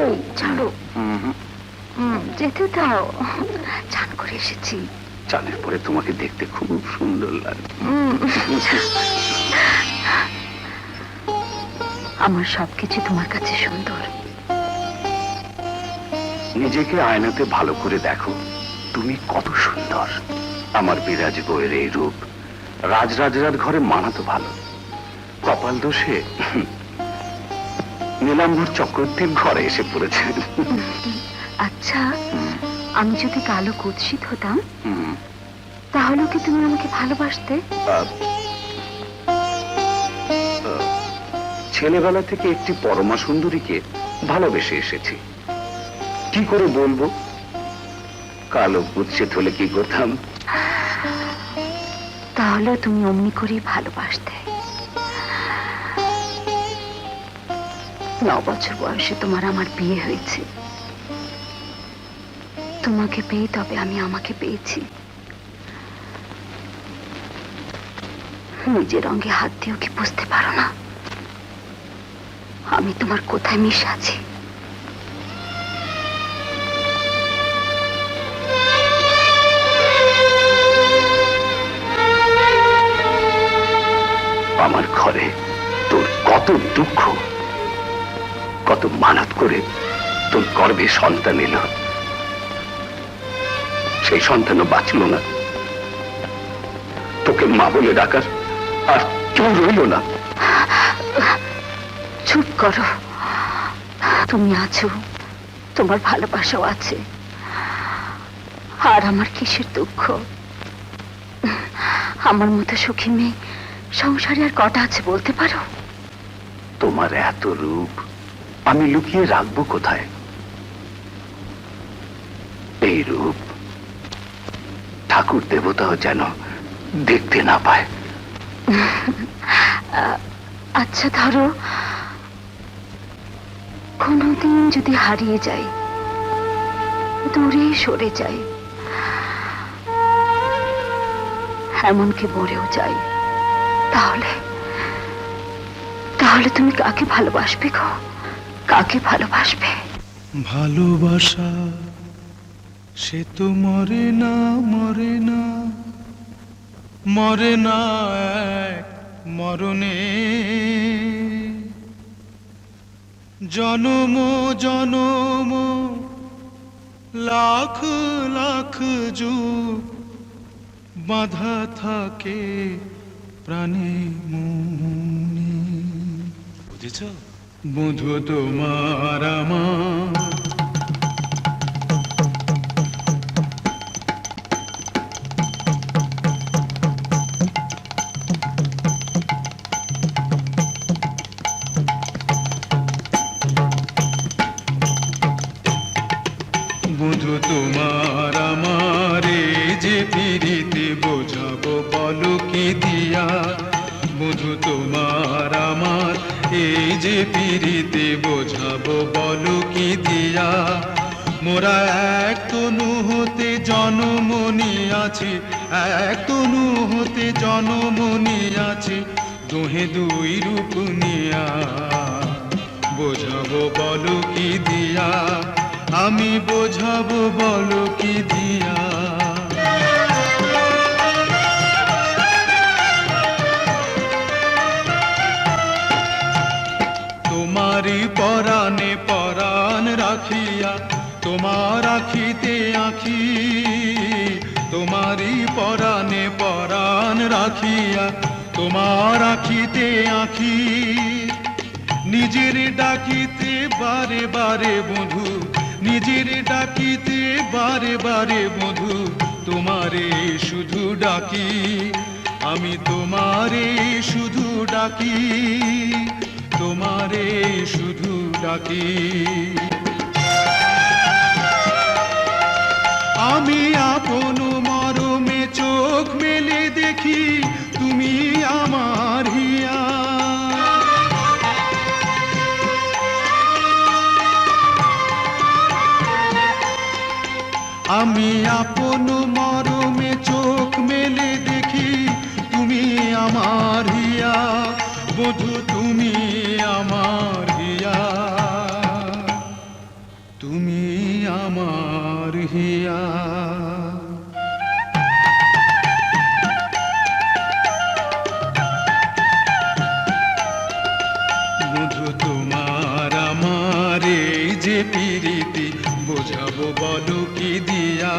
এই ছাড়ো, যেতে দাও, চান করে এসেছি। চানের পরে তোমাকে দেখতে খুব সুন্দর লাগে। আমার সবকিছু তোমার কাছে সুন্দর। নিজেকে আয়নাতে ভালো করে দেখো, তুমি কত সুন্দর। আমার বিরাজ বউয়ের এই রূপ রাজরাজরার ঘরে মানাতো ভালো। কপাল দোষে নীলাম্বর চক্রবর্তীর ঘরে এসে পড়েছে। আচ্ছা, আমি যদি কালো কুৎসিত হতাম তাহলে কি তুমি আমাকে ভালোবাসতে? ছেলেবেলা থেকে একটি পরমা সুন্দরীকে ভালোবেসে এসেছি। কি করে বলবো কালো কুৎসিত হলে কি করতাম? তাহলে তুমি অমনি করেই ভালোবাসতে। 9 বছর বয়সে তোমার আমার বিয়ে হয়েছে। তোমাকে পেয়ে তবে আমি আমাকে পেয়েছি। নিজের রঙে হাত দিয়েও কি বুঝতে পারো না আমি তোমার কোথায় মিশে আছি? আমার ঘরে তোর কত দুঃখ, কত মানত করে তোর গর্ভে সন্তান এলো, সেই সন্তানও বাঁচল না। তোকে মা বলে ডাকার আর কেউ রইল না। চুপ করো, তুমি আছো, তোমার ভালোবাসাও আছে, আর আমার কিসের দুঃখ? আমার মতো সুখী মেয়ে সংসারে আর কটা আছে বলতে পারো? তোমার এত রূপ আমি লুকিয়ে রাখবো কোথায়? এই রূপ ঠাকুর দেবতাও যেন দেখতে না পায়। আচ্ছা ধরো কোনদিন যদি হারিয়ে যাই, দূরে সরে যাই, এমনকি মরেও যাই, তাহলে তাহলে তুমি কাকে ভালোবাসবে গো? কাকে ভালোবাসবে? ভালোবাসা সে তো মরে না, মরে না, মরে না এক মরণে। জনম জনম লাখ লাখ যুগ বাঁধা থাকে প্রাণে মনে। বুঝেছ বন্ধু তোমার আমার? বন্ধু তোমার আমার যে পিরিতে বোঝাবো বলো কি দিয়া? বন্ধু তোমার আমার এই যে পিরিতে বোঝাবো বলো কি দিয়া? মোরা এক তনু হতে জনম নিয়াছি, এক তনু হতে জনম নিয়াছি, দোহে দুই রূপ নিয়া বোঝাবো বলো কি দিয়া? আমি বোঝাবো বলো কি দিয়া? তোমারই পরাণে পরাণ রাখিয়া, তোমার আখিতে আখি, তোমারই পরাণে পরাণ রাখিয়া, তোমার আখিতে আখি, নিজের ডাকিতে বারে বারে বধূ, নিজের ডাকিতে বারে বারে বধূ, তোমারে শুধু ডাকি, আমি তোমারে শুধু ডাকি, তোমারে শুধু ডাকি। আমি আপন মরমে চোখ মেলে দেখি, তুমি আমার হিয়া। আমি আপন মরমে চোখ মেলে দেখি, তুমি আমার হিয়া, বধূ তুমি আমার হিয়া। রীতি বোঝাবো বলো কি দিয়া।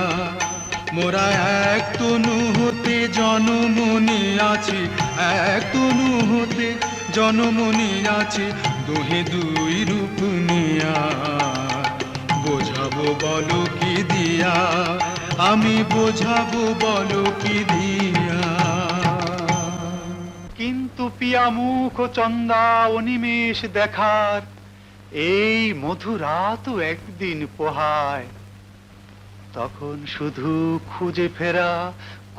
মোরা এক তনু হতে জনমনি আছি, এক তনু হতে জনমনি আছি, দুহে দুই রূপ নিয়া। বোঝাবো বলো কি দিয়া, আমি বোঝাবো বলো কি দিয়া। কিন্তু পিয়া মুখ চন্দা অনিমেষ দেখার এই মধুরাত একদিন পোহায়। তখন শুধু খুঁজে ফেরা,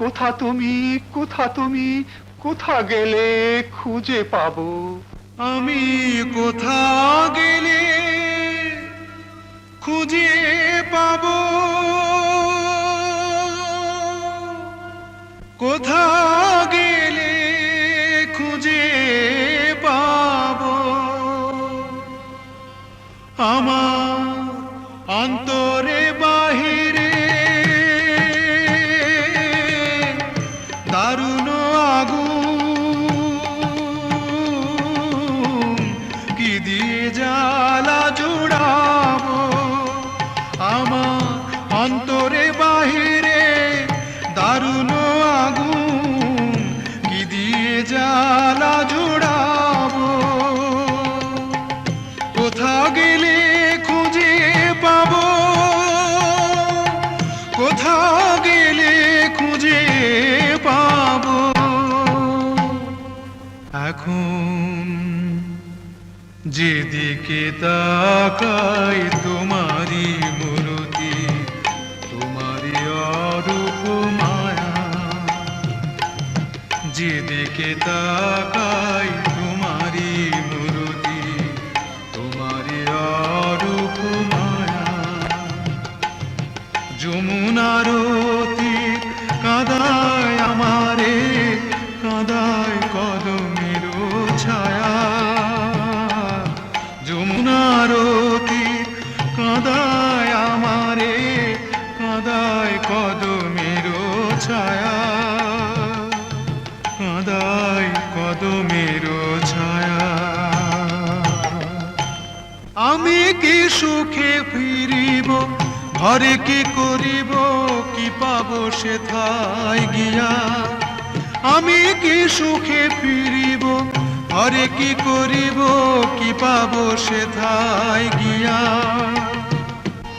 কোথা তুমি, কোথা তুমি, কোথা গেলে খুঁজে পাবো। আমি কোথা গেলে খুঁজে পাবো, কোথা গেলে খুঁজে পাবো। আমার অন্তরে বাহিরে দারুণ আগুন, কি দিয়ে জ্বালা জুড়াবো। আমার অন্তরে বাহিরে দারুণ আগুন, কি দিয়ে জ্বালা জুড়াবো। কোথা গেলে খুঁজে পাবো, কোথা গেলে খুঁজে পাবো। এখন যেদিকে তাকাই তোমারই মূরতি, তোমারই অরূপ মায়া। যেদিকে তাকাই তোমারই মূরতি, তোমারই অরূপ মায়া। যমুনার তীর কাঁদায় আমারে, কাঁদায় কদমের ছায়া। যমুনার তীর কাঁদায় আমারে, কাঁদায় কদমের ছায়া, কাঁদায় কদমের ছায়া। আমি কি সুখে ফিরিব, ঘরে কি করিব, কি পাবো সেথায় গিয়া। আমি কি সুখে ফিরিব, ঘরে কি করিব, কি পাবো সেথায় গিয়া।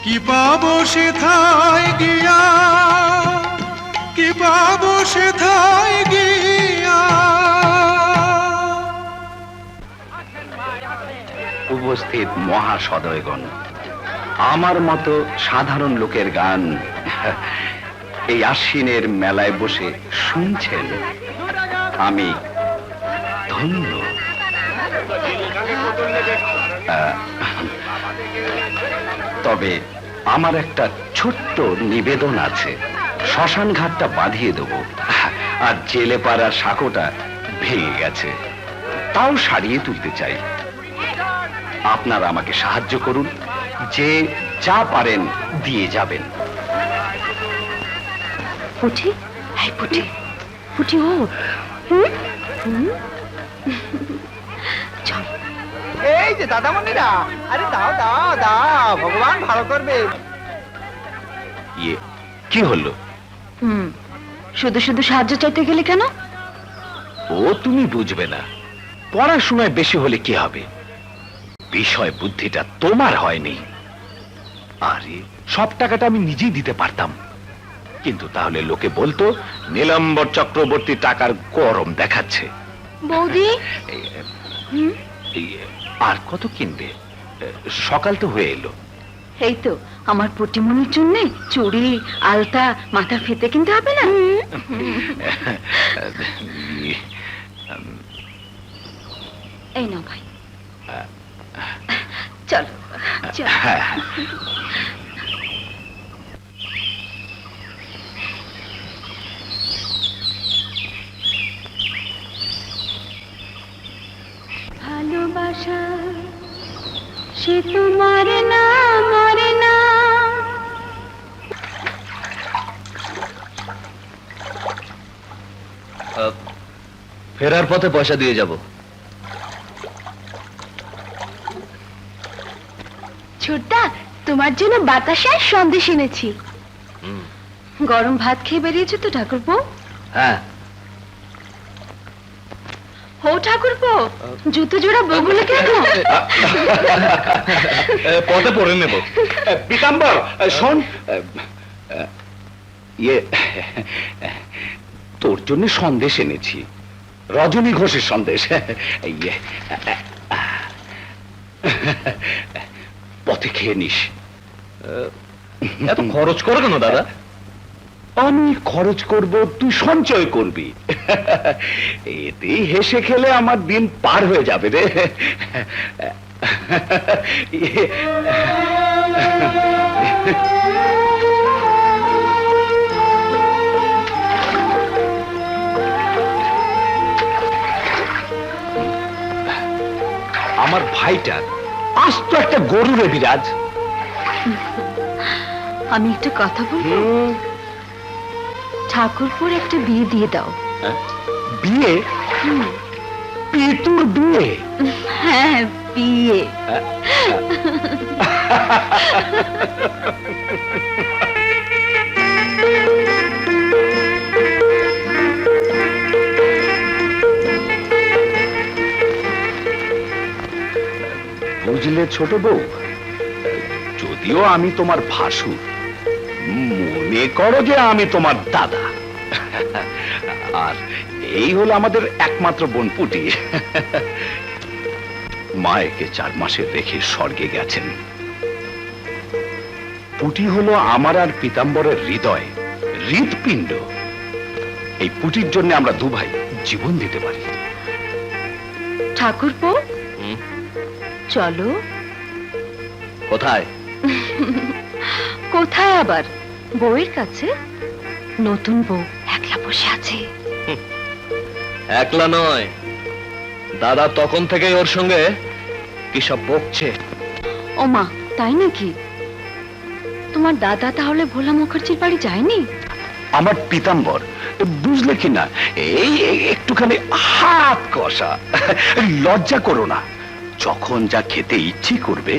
কি পাবো সেথায় গিয়া, কি পাবো সেথায় গিয়া। উপস্থিত মহাসদয়গণ, আমার মতো সাধারণ লোকের গান এই আশ্বিনের মেলায় বসে শুনছেন, আমি ধন্য। তবে আমার একটা ছোট্ট নিবেদন আছে। শ্মশান ঘাটটা বাঁধিয়ে দেবো, আর জেলে পাড়ার সাঁকোটা ভেঙে গেছে, তাও সারিয়ে তুলতে চাই। আপনারা আমাকে সাহায্য করুন, যে যা পারেন দিয়ে যাবেন। পুটি, এই পুটি, পুটি ও চল। এই যে দাদামণিরা, আরে দাও দাও দাও, ভগবান ভালো করবে। ইয়ে কি হলো? শুধু শুধু সাহায্য চাইতে গেলে কেন? ও তুমি বুঝবে না, পড়াশোনায় বেশি হলে কি হবে, বিষয় বুদ্ধিটা তোমার হয়নি। আরে সব টাকাটা আমি নিজেই দিতে পারতাম, কিন্তু তাহলে লোকে বলতো নীলাম্বর চক্রবর্তী টাকার গরম দেখাচ্ছে। বৌদি, আর কত কিনবে? সকাল তো হয়ে এলো। এই তো আমার পুটিমনির জন্য চুড়ি, আলতা, মাথার ফিতে কিনতে হবে না? এই নাও ভাই, চলো চলো। ভালোবাসা সে তো মরে না, মরে না। ফেরার পথে পয়সা দিয়ে যাব। ছোটদা, তোমার জন্য বাতাসার সন্দেশ এনেছি। গরম ভাত খেয়ে বেরিয়েছো তো ঠাকুরপো? হ্যাঁ। হো ঠাকুরপো, জুতো জোড়া বগুলো কেন? পথে পড়ে নেব। পীতাম্বর, শোন, ইয়ে, তোর জন্য সন্দেশ এনেছি, রজনী ঘোষের সন্দেশ। ইয়ে, পথে খেয়ে নিস। এত খরচ করো কেন দাদা? আমি খরচ করব, তুই সঞ্চয় করবি। এতেই হেসে খেলে আমার দিন পার হয়ে যাবে রে। আমার ভাইটার আস্ত একটা গরু রে বিরাজ। আমি একটা কথা বলবো? ঠাকুরপুর একটা বিয়ে দিয়ে দাও। বিয়ে? পিতুর বিয়ে? হ্যাঁ, বিয়ে। বুঝলে ছোট বউ, যদিও আমি তোমার ভাসুর, মনে করো যে আমি তোমার দাদা। আর এই হলো আমাদের একমাত্র বোন পুটি। মায়েকে 4 মাসের রেখে স্বর্গে গেছেন। পুটি হলো আমার আর পীতাম্বরের হৃদয়, হৃৎপিণ্ড। এই পুটির জন্য আমরা 2 ভাই জীবন দিতে পারি। ঠাকুরপো, চলো। কোথায়? কোথায় আবার? বউয়ের কাছে। নতুন বউ একলা বসে আছে। একলা নয়, দাদা তখন থেকে ওর সঙ্গে কি সব বকছে। ও মা, তাই নাকি? তোমার দাদা তাহলে ভোলা মুখার্জির বাড়ি যায়নি? আমার পীতাম্বর, বুঝলে কি না, এই একটুখানি হাত কষা। লজ্জা করো না, যখন যা খেতে ইচ্ছে করবে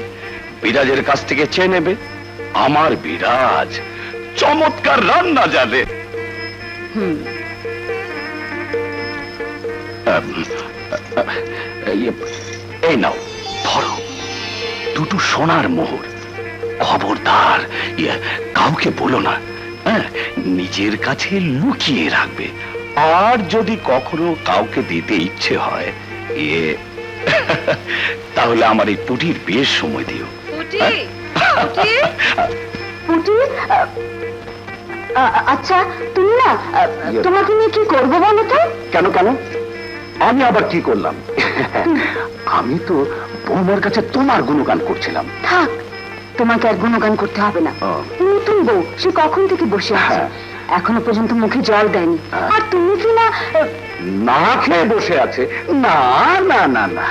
বিরাজের কাছ থেকে চেয়ে নেবে। আমার বিরাজ চমৎকার রান্না জানে। এই নাও, ধরো, 2 সোনার মোহর। খবরদার কাউকে বলো না, হ্যাঁ? নিজের কাছে লুকিয়ে রাখবে। আর যদি কখনো কাউকে দিতে ইচ্ছে হয় তাহলে আমার এই পুটির বিয়ের সময় দিও। আচ্ছা, তুমি না, তোমাকে নিয়ে কি করবো বলো তো? কেন কেন? আমি আবার কি করলাম? আমি তো বৌমার কাছে তোমার গুণগান করছিলাম। থাক, তোমাকে আর গুণগান করতে হবে না। নতুন বউ সে কখন থেকে বসে আছে, এখনো পর্যন্ত মুখে জল দেয়নি। আর তুমি কি না না খেয়ে বসে আছে? না না না না,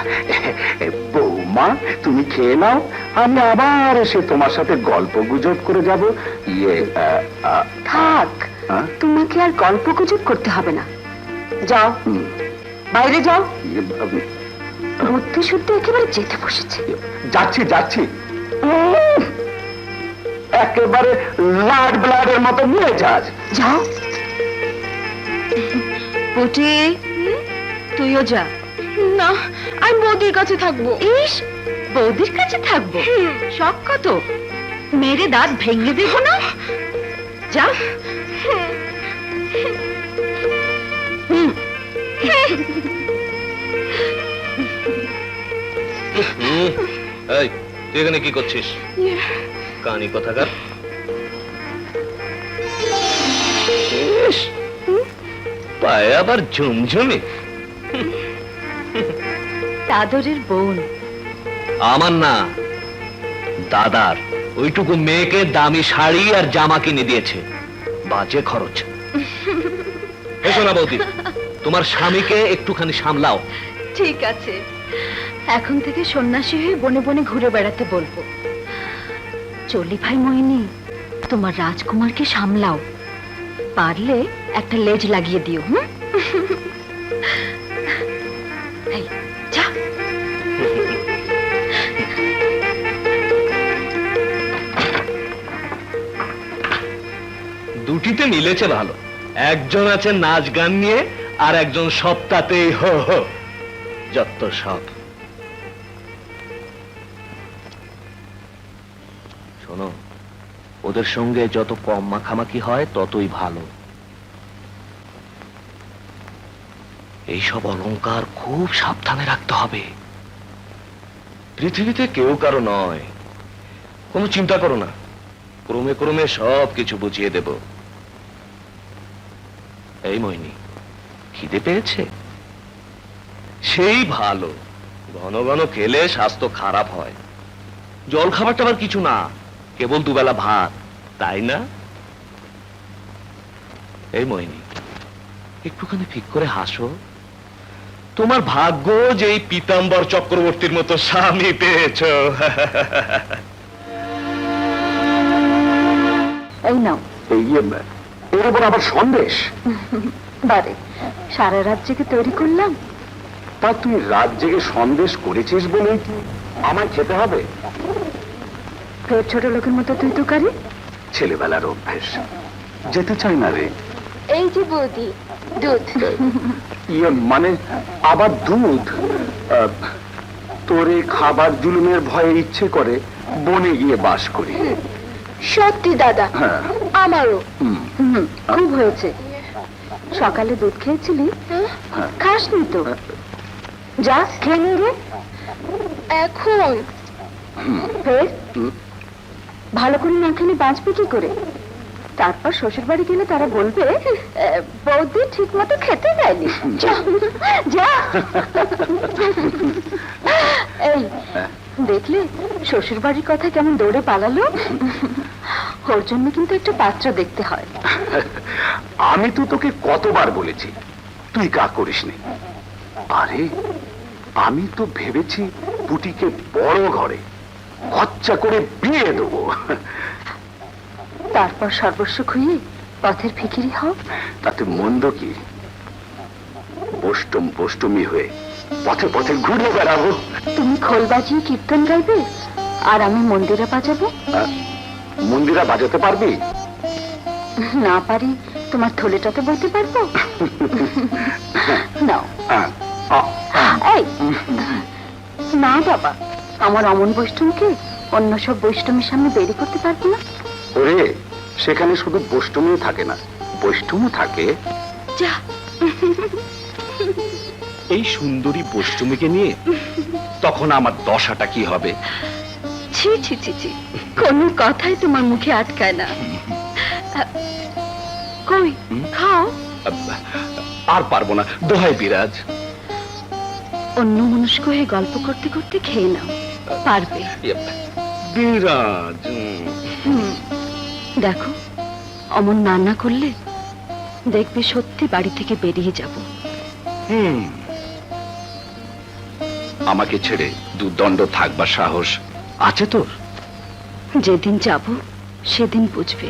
বৌমা তুমি খেয়ে নাও, আমি আবার এসে তোমার সাথে গল্প গুজব করে যাব। থাক, তোমাকে আর গল্প গুজব করতে হবে না। যাও, বাইরে যাও। বুদ্ধি শুদ্ধি একেবারে যেতে বসেছে। যাচ্ছি যাচ্ছি। একেবারে লাড ব্লাডের মতো নিয়ে যাস। যাও। পুটি, তুইও যা। না, আমি বৌদির কাছে থাকবো। ইস, বৌদির কাছে থাকবো? শখ কত, মেরে দাঁত ভেঙে দেবো না। যা। এই, তুই এখানে কি করছিস? কানি কথাকার। পায়ে আবার ঝুমঝুমি। দাদরের বোন। আমার না, দাদার। ওইটুকু মেয়েকে দামি শাড়ি আর জামা কিনে দিয়েছে, বাজে খরচ। এসো না বৌদি, তোমার স্বামীকে একটুখানি সামলাও। ঠিক আছে, এখন থেকে সন্ন্যাসী হয়ে বনে বনে ঘুরে বেড়াতে বলবো। চলি ভাই মোহিনী, তোমার রাজকুমারকে সামলাও, পারলে একটা লেজ লাগিয়ে দিও। এই, যা। দুইতে মিলেছে ভালো। একজন আছে নাচ গান নিয়ে, আর একজন সপ্তাহতেই হো হো, যত সব। শোনো, ওদের সঙ্গে যত কম মাখামাখি হয় ততই ভালো। এইসব অলংকার খুব সাবধানে রাখতে হবে। পৃথিবীতে কেউ কারো নয়, কোনো চিন্তা করো না, ক্রমে ক্রমে সব কিছু বুঝিয়ে দেব। এই মইনি, খিদে পেয়েছে? সেই ভালো, ঘন ঘন খেলে স্বাস্থ্য খারাপ হয়। জল খাবারটা আবার কিছু না, কেবল দুবেলা ভাত, তাই না? এই মইনি, একটুখানি ঠিক করে হাসো। তোমার ভাগ্য যে এই পীতাম্বর চক্রবর্তীর মতো স্বামী পেয়েছ। এই নাও। এর উপর আবার সন্দেশ? বারে, সারা রাত জেগে তৈরি করলাম। তা তুই রাত জেগে সন্দেশ করেছিস বলেই কি আমায় খেতে হবে? ফের ছোট লোকের মতো তুই তো কারি। ছেলেবেলার অভ্যেস, যেতে চাই না রে। এই যে বৌদি, দুধ। মানে আবার দুধ? তোরে খাবার জুলুমের ভয়ে ইচ্ছে করে বনে গিয়ে বাস করি। সত্যি দাদা, হ্যাঁ। আমারও। খুব হয়েছে। সকালে দুধ খেয়েছিলি? খাসনি তো? যা খেয়ে নে রে। এখন ফের ভালো করে না খেলে বাঁচবে কি করে? তারপর শ্বশুর বাড়ি গেলে তারা বলবে বৌদি ঠিক মতো খেতে দেয়নি। যা, যা। এই দেখলে শ্বশুর বাড়ির কথা কেমন দৌড়ে পালালো? ওর জন্য কিন্তু একটা পাত্র দেখতে হয়। আমি তো তোকে কতবার বলেছি তুই কা করিস নি। আরে আমি তো ভেবেছি পুটিকে বড় ঘরে খরচা করে বিয়ে দেবো। তারপর সর্বস্ব খুইয়ে পথের ফিকিরি হও। তাতে মন্দ কি? অষ্টমী হয়ে পথে পথে ঘুরে বেড়াবো। তুমি খোল বাজিয়ে কীর্তন গাইবে, আর আমি মন্দিরে বাজাবো। মন্দিরা বাজাতে পারবি? না পারি, তোমার থলেটাতে বইতে পারবো। নাও। এই না বাবা, আমার অমন বৈষ্ণবকে অন্য সব বৈষ্ণবের সামনে বেরি করতে পারবো না। ওরে, সেখানে শুধু বৈষ্ণবী থাকে না, বৈষ্ণবও থাকে। যা। এই সুন্দরী বৈষ্ণবীকে নিয়ে তখন আমার দশাটা কি হবে? ছি ছি ছি ছি, কোনো কথাই তোমার মুখে আটকায় না। কই খাও। আর পারবো না, দোহাই বিরাজ। অন্য মনস্ক হয়ে গল্প করতে করতে খেয়ে নাও, পারবে। বিরাজ, দেখো, অমন না করলে দেখবে সত্যি বাড়ি থেকে বেরিয়ে যাব। আমাকে ছেড়ে দুদণ্ড থাকবার সাহস আছে তোর? যেদিন যাব সেদিন বুঝবে।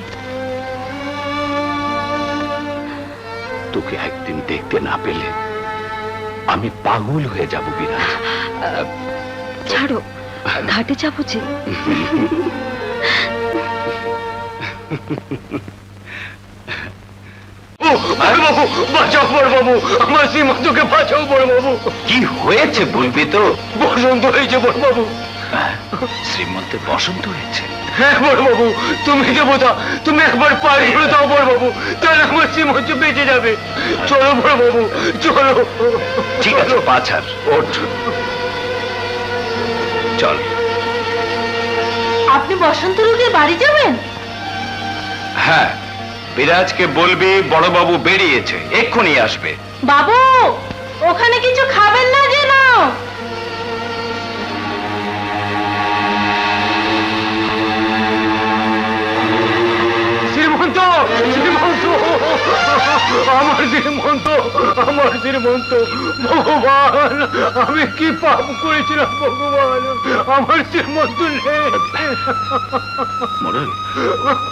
তোকে একদিন দেখতে না পেলে আমি পাগল হয়ে যাব বিরাজ। ছাড়ো, ঘাটে যাবো যে। কি হয়েছে বলবি তো? বসন্ত হয়েছে বড়বাবু। শ্রীমন্তের বসন্ত হয়েছে? হ্যাঁ বড়বাবু, তুমি দেবতা, তুমি একবার পার করে দাও বড়বাবু, তাহলে আমার শ্রীমন্ত বেঁচে যাবে। চলো বড়বাবু, চলো। ঠিক আছে পাছার, ওঠ, চল। আপনি বসন্ত রোগে বাড়ি যাবেন? হ্যাঁ, বিরাজকে বলবি বড়বাবু বেরিয়েছে, এক্ষুনি আসবে। বাবু, ওখানে কিছু খাবেন না যেন। শ্রীমন্ত, শ্রীমন্ত, আমার শ্রীমন্ত, আমার শ্রীমন্ত। ভগবান, আমি কি পাপ করেছিলাম ভগবান, আমার শ্রীমন্ত নেই। মোড়ল,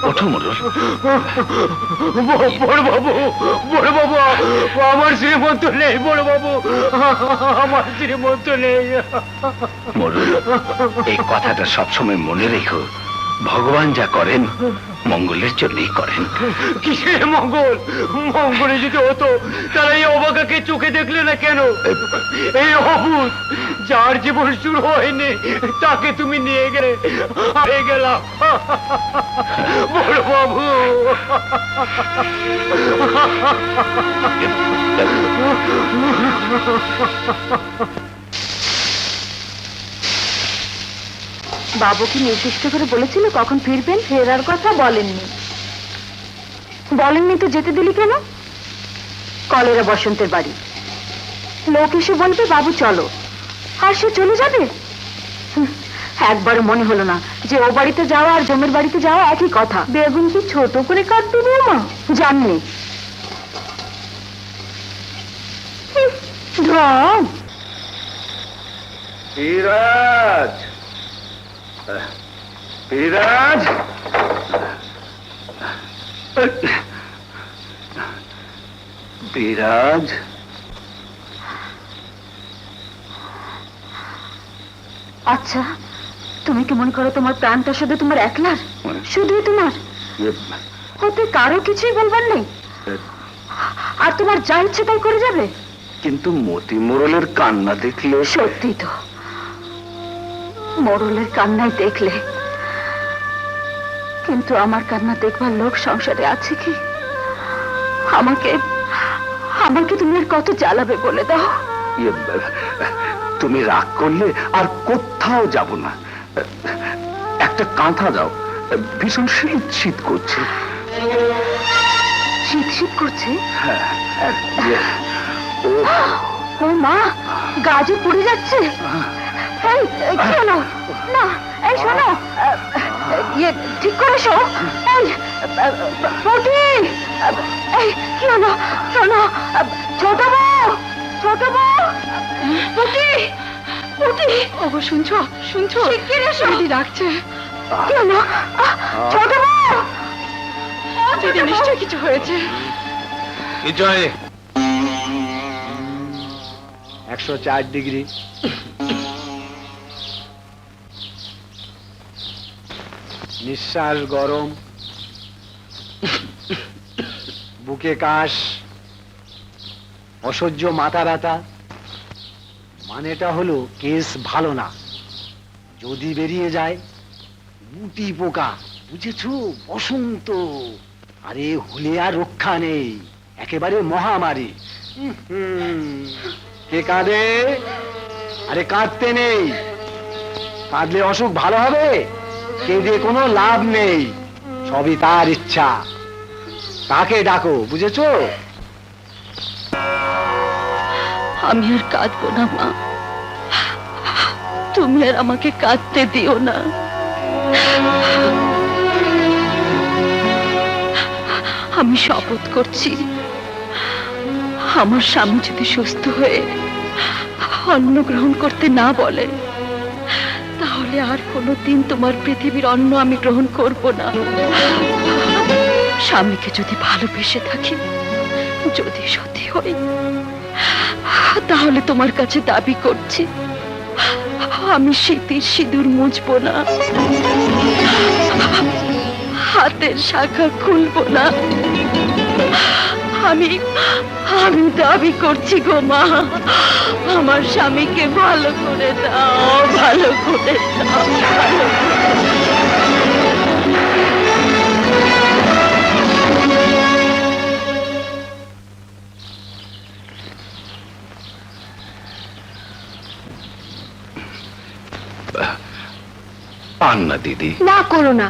ওঠো মোড়ল। বড়বাবু, বড়বাবু, আমার শ্রীমন্ত নেই বড়বাবু, আমার শ্রীমন্ত নেই। মোড়ল, এই কথাটা সবসময় মনে রেখো। ভগবান যা করেন মঙ্গলের জন্যই করেন। কিসের মঙ্গল? মঙ্গলে যদি হতো তারা এই অবাকাকে চোখে দেখলে না কেন? এই অভূত যার জীবন শুরু হয়নি তাকে তুমি নিয়ে গেলে হয়ে গেলাম বড় বাবু। বাবু কি নির্দিষ্ট করে বলেছিল কখন ফিরবেন? ফেরার কথা বলেননি। বলেননি তো যেতে দিলি কেন? কলেরা বসন্তের বাড়ি, লোক এসে বলবে বাবু চলো, আর সে চলে যাবে। একবারও মনে হলো না যে ও বাড়িতে যাওয়া আর জমের বাড়িতে যাওয়া একই কথা। বেগুন কি ছোট করে কাটতে মা? জাননি ঢং। বিরাজ, বিরাজ, বিরাজ, আচ্ছা, তুমি কি মনে করো তোমার প্রাণটা শুধু তোমার একলার? শুধুই তোমার? ওতে কারো কিছুই বলবার নেই? আর তোমার যা ইচ্ছে তাই করে যাবে? কিন্তু মতি মোড়লের কান্না দেখলে সত্যি তো, মোড়লের কান্নাই দেখলে, কিন্তু আমার কান্না দেখবার লোক সংসারে আছে কি? আমাকে আমাকে তুমি আর কত জ্বালাবে বলে দাও। তুমি রাগ করলে আর কোথাও যাব না। একটা কাঁথা দাও, ভীষণ শীত শীত করছে। শীত শীত করছে? ও ও মা, গাজে পড়ে যাচ্ছে। এই, কি হলো? না, এই শোনো, ইয়ে ঠিক করে শো। এই পটি, এই কি হলো? শোনো, ছোট বউ, ছোট বউ, পটি, পটি। ওগো শুনছো? শুনছো? শিগগির এসো, দিদি ডাকছে। কি হলো? ছোট বউ, দিদি নিশ্চয়ই কিছু হয়েছে। কি চাই? 104 ডিগ্রি। নিঃশ্বাস গরম, বুকে কাশ, অসহ্য মাথা ব্যথা। মানেটা হলো কেস ভালো না। যদি বেরিয়ে যায় মুটি পোকা, বুঝেছো? বসন্ত। আরে হলে আর রক্ষা নেই, একেবারে মহামারী। কে কাঁদে? আরে কাঁদতে নেই, কাঁদলে অসুখ ভালো হবে? কেঁদে কোনো লাভ নেই, সবই তার ইচ্ছা। তাকে ডাকো, বুঝেছো? আমি আর কাঁদবো না মা, তুমি আর আমাকে কাঁদতে দিও না। আমি শপথ করছি, আমার স্বামী যদি সুস্থ হয়ে অন্ন গ্রহণ করতে না বলে, তাহলে আর কোনোদিন তোমার পৃথিবীর অন্ন আমি গ্রহণ করব না। স্বামীকে যদি ভালোবেসে থাকি, যদি সত্যি হই, তাহলে তোমার কাছে দাবি করছি, আমি শীতের সিঁদুর মুছবো না, হাতের শাখা খুলবো না। আমি আমি দাবি করছি গো মা, আমার স্বামীকে ভালো করে দাও, ভালো করে দাও, ভালো করে দাও। পান না দিদি। না করো না,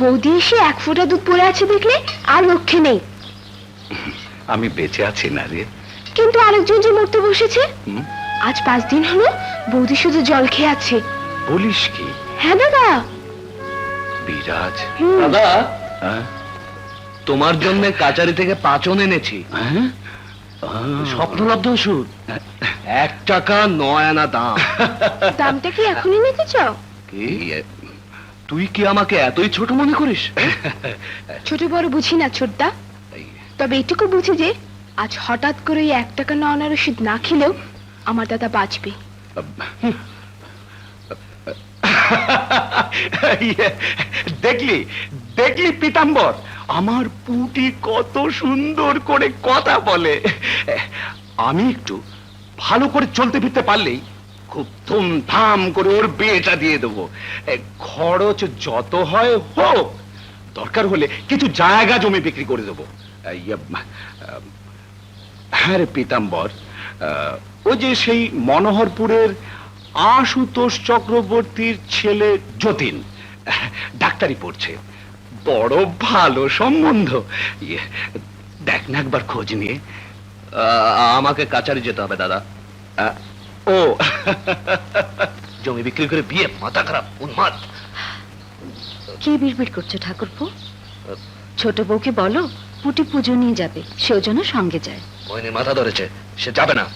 বৌদি এসে 1 ফোঁটা দুধ পড়ে আছে দেখলে আর রক্ষে নেই। আমি বেঁচে আছি না রে। কিন্তু আরেকজন যে মরতে বসেছে, হুম? আজ 5 দিন হলো বৌদি শুধু জল খেয়ে আছে। বলিস কি? হ্যাঁ দাদা। বিরাজ, দাদা, হ্যাঁ? তোমার জন্য কাচারি থেকে পাঁচন এনেছি। হ্যাঁ? স্বপ্নলব্ধ ওষুধ, 1 টাকা 9 আনা দাম। দামটা কি এখনই নিতে চাও? কি? তুই কি আমাকে এতই ছোট মনে করিস? ছোট বড় বুঝি না ছোটদা, তবে এটুকু বুঝি যে আজ হঠাৎ করে ওই 1 টাকা 9 আনার ওষুধ না খেলেও আমার দাদা বাঁচবে। দেখলি দেখলি পীতাম্বর, আমার পুটি কত সুন্দর করে কথা বলে। আমি একটু ভালো করে চলতে ফিরতে পারলেই খুব ধুমধাম করে ওর বিয়েটা দিয়ে দেবো। খরচ যত হয় হোক, দরকার হলে কিছু জায়গা জমি বিক্রি করে দেবো। হ্যাঁ রে পীতাম্বর, ও যে সেই মনোহরপুরের আশুতোষ চক্রবর্তীর ছেলে যতীন, ডাক্তারি পড়ছে, বড় ভালো সম্বন্ধ। দেখ না একবার খোঁজ নিয়ে। আমাকে কাছারি যেতে হবে দাদা। ও জমি বিক্রি করে বিয়ে, মাথা খারাপ, উন্মাদ। কি বিড়বিড় করছো ঠাকুরপো? ছোট বউকে বলো পুটি পুজো নিয়ে যাবে, সেও যেন সঙ্গে যায়। মইনি মাথা ধরেছে, সে যাবে না।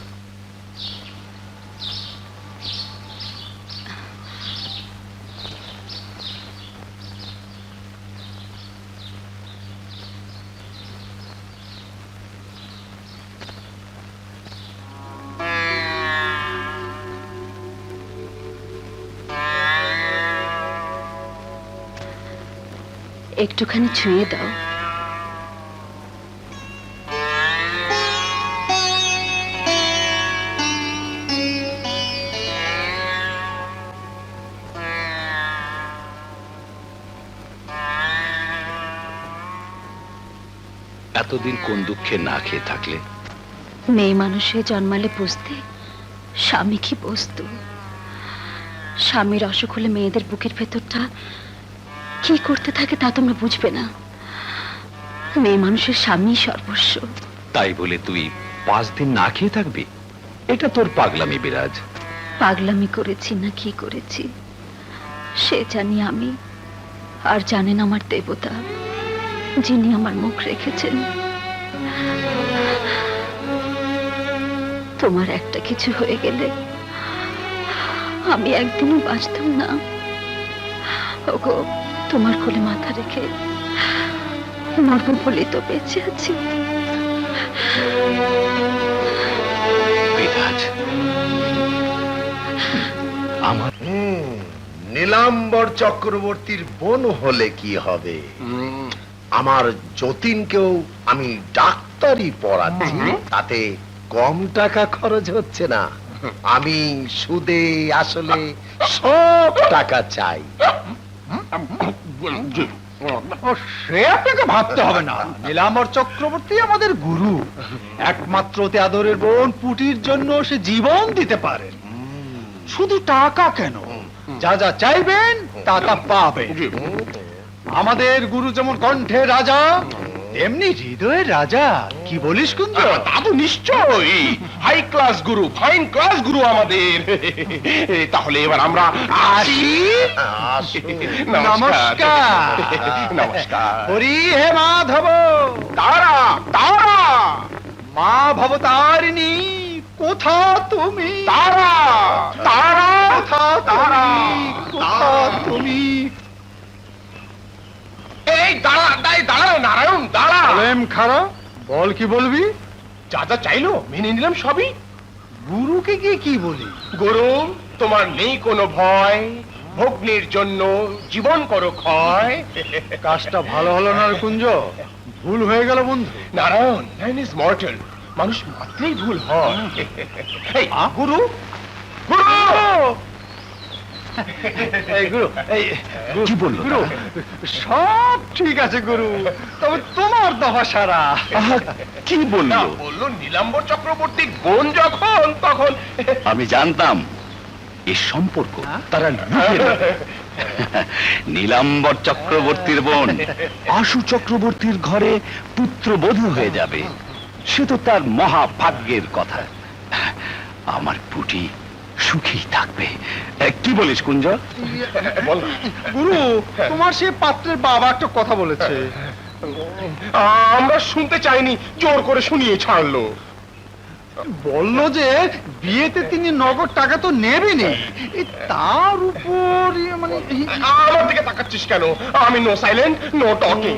একটুখানি ছুঁয়ে দাও। এতদিন কোন দুঃখে না খেয়ে থাকলে? মেয়ে মানুষে জন্মালে বুঝতে স্বামী কি বস্তু। স্বামীর অসুখ হলে মেয়েদের বুকের ভেতরটা কি করতে থাকে তা তোমরা বুঝবে না। মেয়ে মানুষের স্বামী সর্বস্ব। তাই বলে তুই 5 দিন না খেয়ে থাকবি? এটা তোর পাগলামি বিরাজ। পাগলামি করেছি না কি করেছি সে জানি আমি, আর জানেন আমার দেবতা যিনি আমার মুখ রেখেছেন। তোমার একটা কিছু হয়ে গেলে আমি একদিনও বাঁচতাম না। ওগো, তোমার কোলে মাথা রেখে মরবো বলে তো বেঁচে আছি। বিরাজ, আমার নীলাম্বর চক্রবর্তীর বোন হলে কি হবে? আমার যতীনকেও আমি ডাক্তারি পড়াচ্ছি, তাতে কম টাকা খরচ হচ্ছে না। আমি সুদে আসলে সব টাকা চাই। সে আপনাকে ভাবতে হবে না, নীলাম্বর চক্রবর্তী আমাদের গুরু। একমাত্র অতি আদরের বোন পুটির জন্য সে জীবন দিতে পারেন। শুধু টাকা কেন, যা যা চাইবেন তা তা পাবেন। আমাদের গুরু যেমন কণ্ঠের রাজা, তেমনি হৃদয়ের রাজা। কি বলিস কুঞ্জ? তা তো নিশ্চয়ই, হাই ক্লাস গুরু, ফাইন ক্লাস গুরু আমাদের। তাহলে এবার আমরা আসি। নমস্কার। নমস্কার। হরি হে মাধব, তারা তারা মা ভবতারিণী, কোথা তুমি? তারা তারা কোথা তারা কোথা তুমি? এই দাঁড়া, দাঁড়া নারায়ণ, দাঁড়া। খারাপ, বল কি বলবি? যা যা চাইলো মেনে নিলাম সবই। গুরুকে গিয়ে কি বলি? গুরু, তোমার নেই কোনো ভয়, ভগ্নির জন্য জীবন করো ক্ষয়। কাজটা ভালো হলো না রে কুঞ্জ, ভুল হয়ে গেল বন্ধু। নারায়ণ, ম্যান ইজ মর্টাল, মানুষ মাত্রই ভুল হয়। এই গুরু, গুরু, এই গুরু, এই কি বললো? গুরু, সব ঠিক আছে গুরু, তবে তোমার দফা সারা। কি বললো? বললো নীলাম্বর চক্রবর্তীর বোন যখন, তখন আমি জানতাম এই সম্পর্ক তারা লুটে নেবে। নীলাম্বর চক্রবর্তীর বোন আশু চক্রবর্তীর ঘরে পুত্রবধূ হয়ে যাবে, সে তো তার মহাভাগ্যের কথা। আমার পুটি সুখী থাকবে। কি বলিস কুঞ্জ? গুরু, তোমার সে পাত্রের বাবা একটা কথা বলেছে। আমরা শুনতে চাইনি, জোর করে শুনিয়ে ছাড়লো। বললো যে বিয়েতে তিনি নগদ টাকা তো নেবেনই, তার উপর মানে আমার দিকে তাকাচ্ছিস কেন? আমি নো সাইলেন্ট, নো টকিং।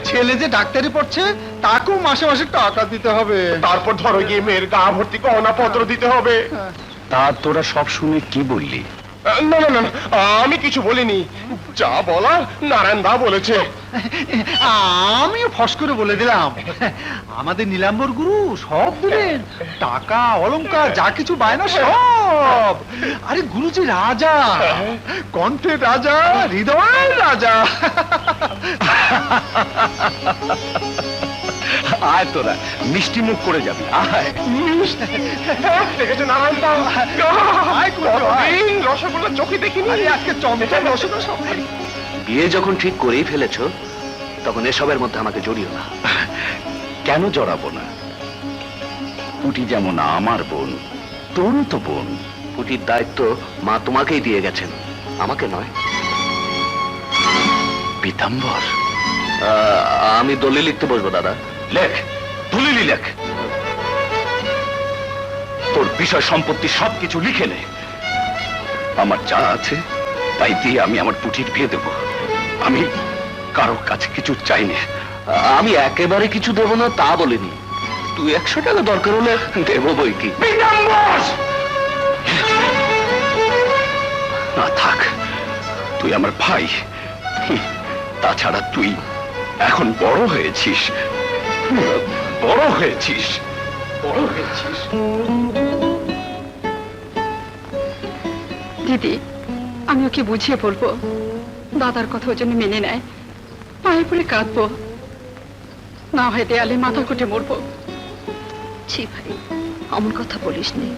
ছেলে যে ডাক্তারি পড়ছে তাকেও মাসে মাসে টাকা দিতে হবে। তারপর ধরো গিয়ে মেয়ের গা ভর্তি গহনা পত্র দিতে হবে। তা তোরা সব শুনে কি বললি? না না না না, আমি কিছু বলিনি, যা বলার নারায়ণ দা বলেছে। আমিও ফস করে বলে দিলাম, আমাদের নীলাম্বর গুরু সব দিলেন, টাকা অলংকার যা কিছু বায়না সব। আরে গুরুজি রাজা, কণ্ঠের রাজা, হৃদয়ের রাজা। আয় তোরা মিষ্টি মুখ করে যাবি, আয়। দেখেছো নারায়ণ দা, আয় গুরু, আয়। কতদিন রসগোল্লা চোখে দেখিনি। আরে আজকে চমচম রসগোল্লা সব খাই। বিয়ে যখন ঠিক করেই ফেলেছো তখন এসবের মধ্যে আমাকে জড়িও না। কেন জড়াবো না? পুটি যেমন আমার বোন, তোরও তো বোন। পুটির দায়িত্ব মা তোমাকেই দিয়ে গেছেন, আমাকে নয়। পীতাম্বর, আমি দলিল লিখতে বসবো দাদা। লেখ, দলিলই লেখ। তোর বিষয় সম্পত্তি সবকিছু লিখে নে। আমার যা আছে তাই দিয়ে আমি আমার পুটির বিয়ে দেব। আমি কারোর কাছে কিছু চাই না। আমি একেবারে কিছু দেবো না তা বলিনি, 200 টাকা দরকার হলে দেবো বই কি। পীতাম্বর! না থাক, তুই আমার ভাই। তাছাড়া তুই এখন বড় হয়েছিস, বড় হয়েছিস, বড় হয়েছিস। দিদি, আমি ওকে বুঝিয়ে বলবো, দাদার কথা ওর জন্য মেনে নেয়, পায়ে পড়ে কাঁদবো, না হয় দেয়ালে মাথা কুটে মরবো। ছি ভাই, অমন কথা বলিস নে,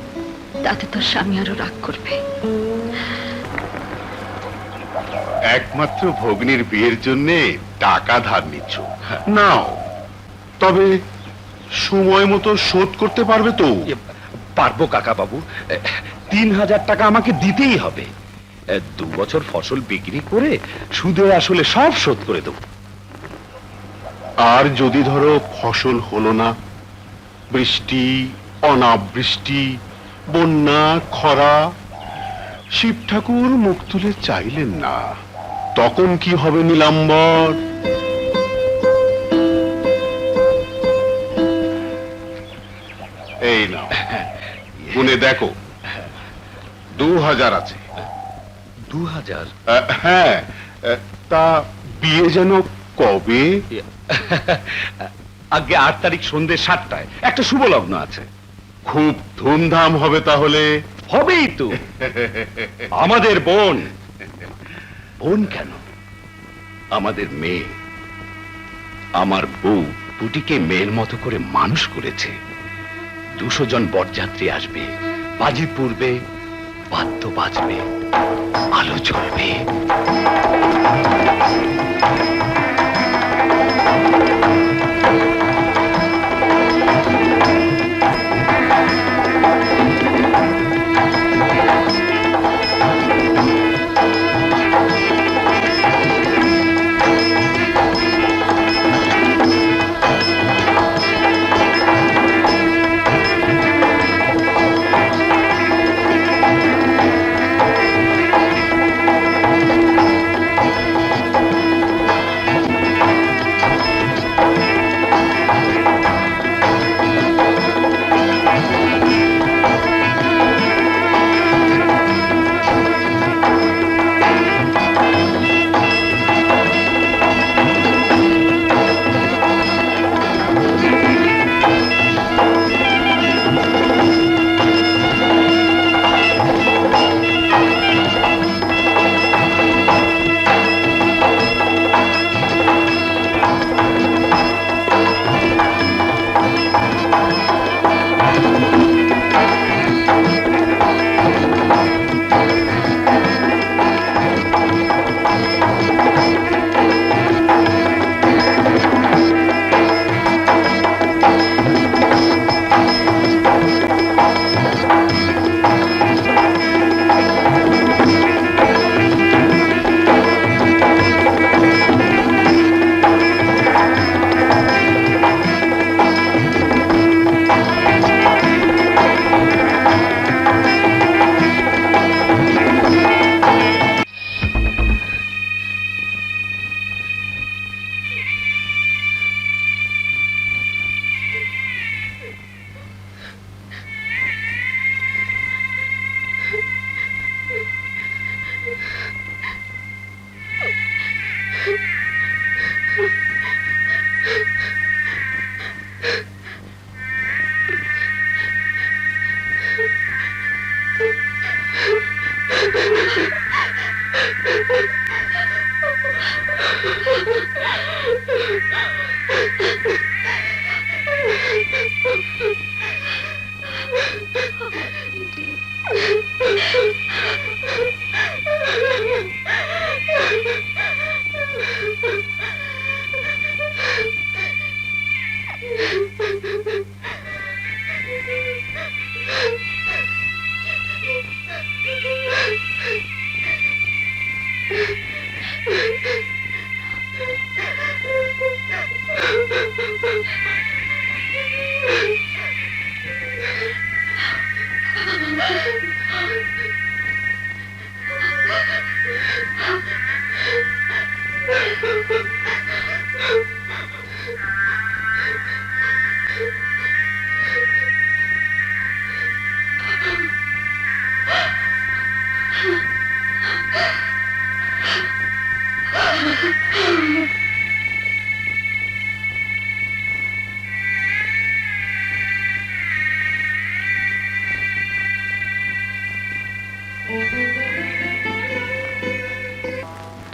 তাতে তোর স্বামী আরো রাগ করবে। একমাত্র ভগ্নির বিয়ের জন্য টাকা ধার নিচ্ছ, নাও। তবে সময় মতো শোধ করতে পারবে তো? পারবো কাকা বাবু, 3000 টাকা আমাকে দিতেই হবে। 2 বছর ফসল বিক্রি করে সুদে আসলে সব শোধ করে দেবো। আর যদি ধরো ফসল হলো না, বৃষ্টি, অনাবৃষ্টি, বন্যা, খরা, শিব ঠাকুর মুখ তুলে চাইলেন না, তখন কি হবে নীলাম্বর? এই না, গুনে দেখো, 2000 আছে। 2000? হ্যাঁ, তা বিয়ে যেন কবে? আগে 8 তারিখ সন্ধ্যে 7টায় একটা শুভ লগ্ন আছে। খুব ধুমধাম হবে তাহলে। হবেই তো। আমাদের বোন, বোন কেন, আমাদের মেয়ে। আমার বউ পুটিকে মেয়ের মতো করে মানুষ করেছে। 200 জন বরযাত্রী আসবে, বাজি পূর্বে, বাদ্য বাজবে, আলো জ্বলবে।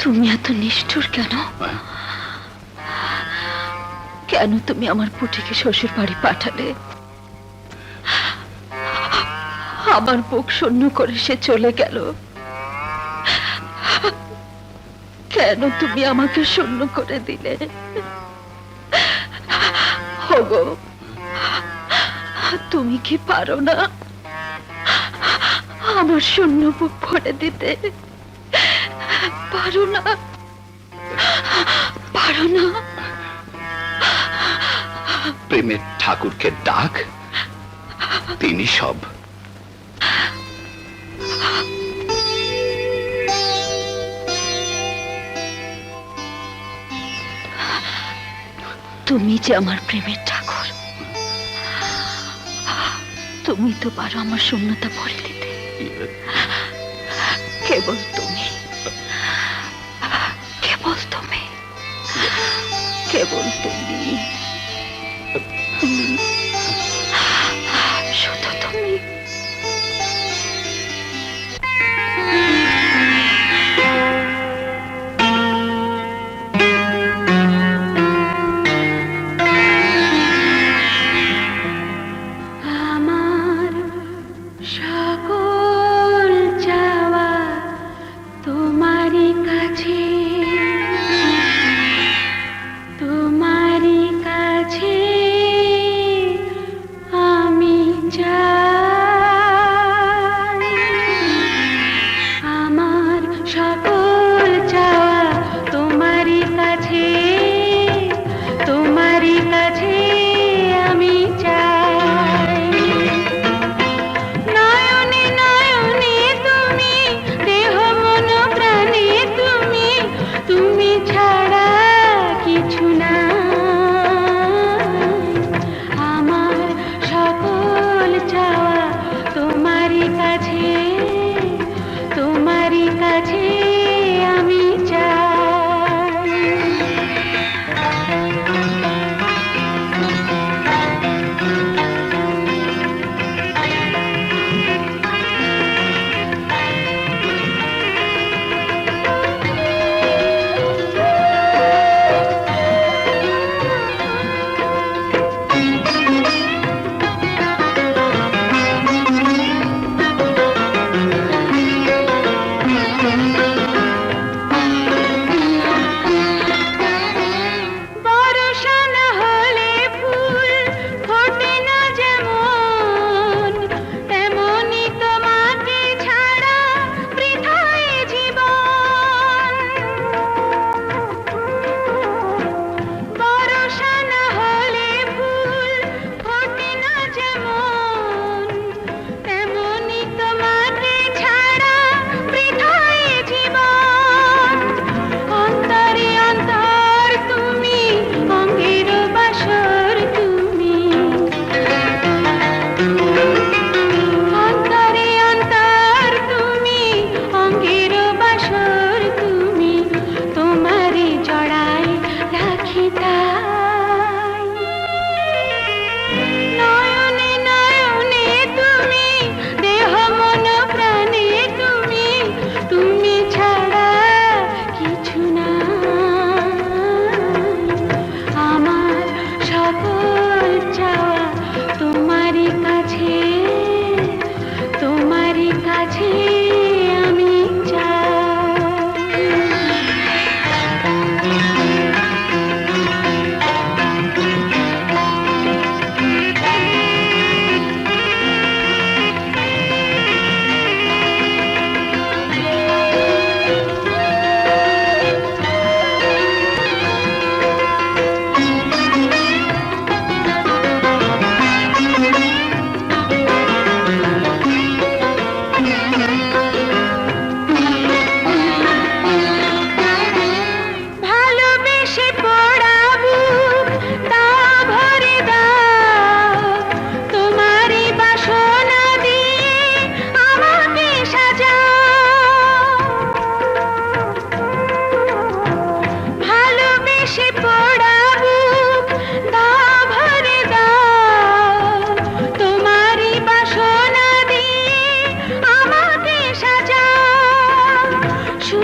তুমি এত নিষ্ঠুর কেন? কেন তুমি আমার পুটিকে শ্বশুর বাড়ি পাঠালে? আমার বুক শূন্য করে সে চলে গেল। কেন তুমি আমাকে শূন্য করে দিলে? ওগো, তুমি কি পারো না আমার শূন্য বুক ভরে দিতে? পারো না? পারো না? প্রেমের ঠাকুরকে ডাক, তিনি সব। তুমি যে আমার প্রেমের ঠাকুর, তুমি তো পারো আমার শূন্যতা ভরে দিতে। কেবল তুমি, কেবল তুমি, কেবল তুমি, শুধু তুমি। আমার সকল চাওয়া তোমারই কাছে, তোমারই কাছে আমি চাই। আমার সকল চাওয়া তোমারই কাছে, তোমারই কাছে আমি চাই। নয়নে নয়নে তুমি, দেহ মন প্রাণে তুমি, তুমি ছাড়া কিছু না। আমার সকল চাওয়া তোমারই কাছে, তোমারই কাছে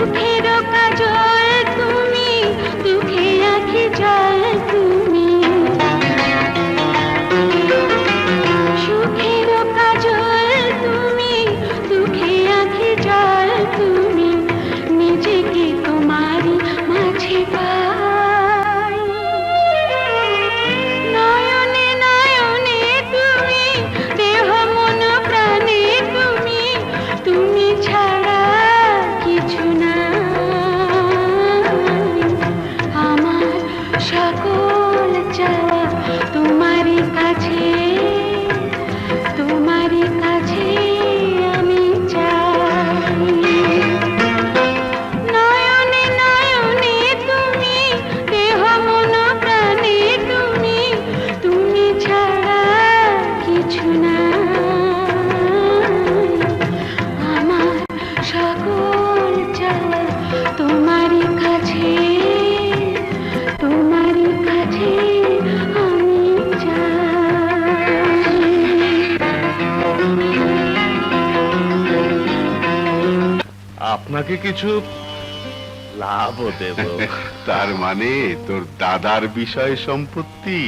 সুখের কাজল তুমি, দুঃখে আঁখি জল তুমি, সুখের কাজল তুমি, দুঃখে আঁখি জল তুমি, নিজেকে তোমারই মাঝে পাই। নয়নে নয়নে তুমি, দেহ মন প্রাণে তুমি, তুমি ছাড়া কিছু নাই। আমার সকল চাওয়া তোমারই কাছে, তোমারই কাছে আমি চাই। নয়নে নয়নে তুমি, দেহ মন প্রাণে তুমি, তুমি ছাড়া কিছু নাই। আমার সকল চাওয়া তোমারই কাছে, তোমারই কাছে আমি চাই। আপনাকে কিছু লাভও দেব। তার মানে তোর দাদার বিষয় সম্পত্তি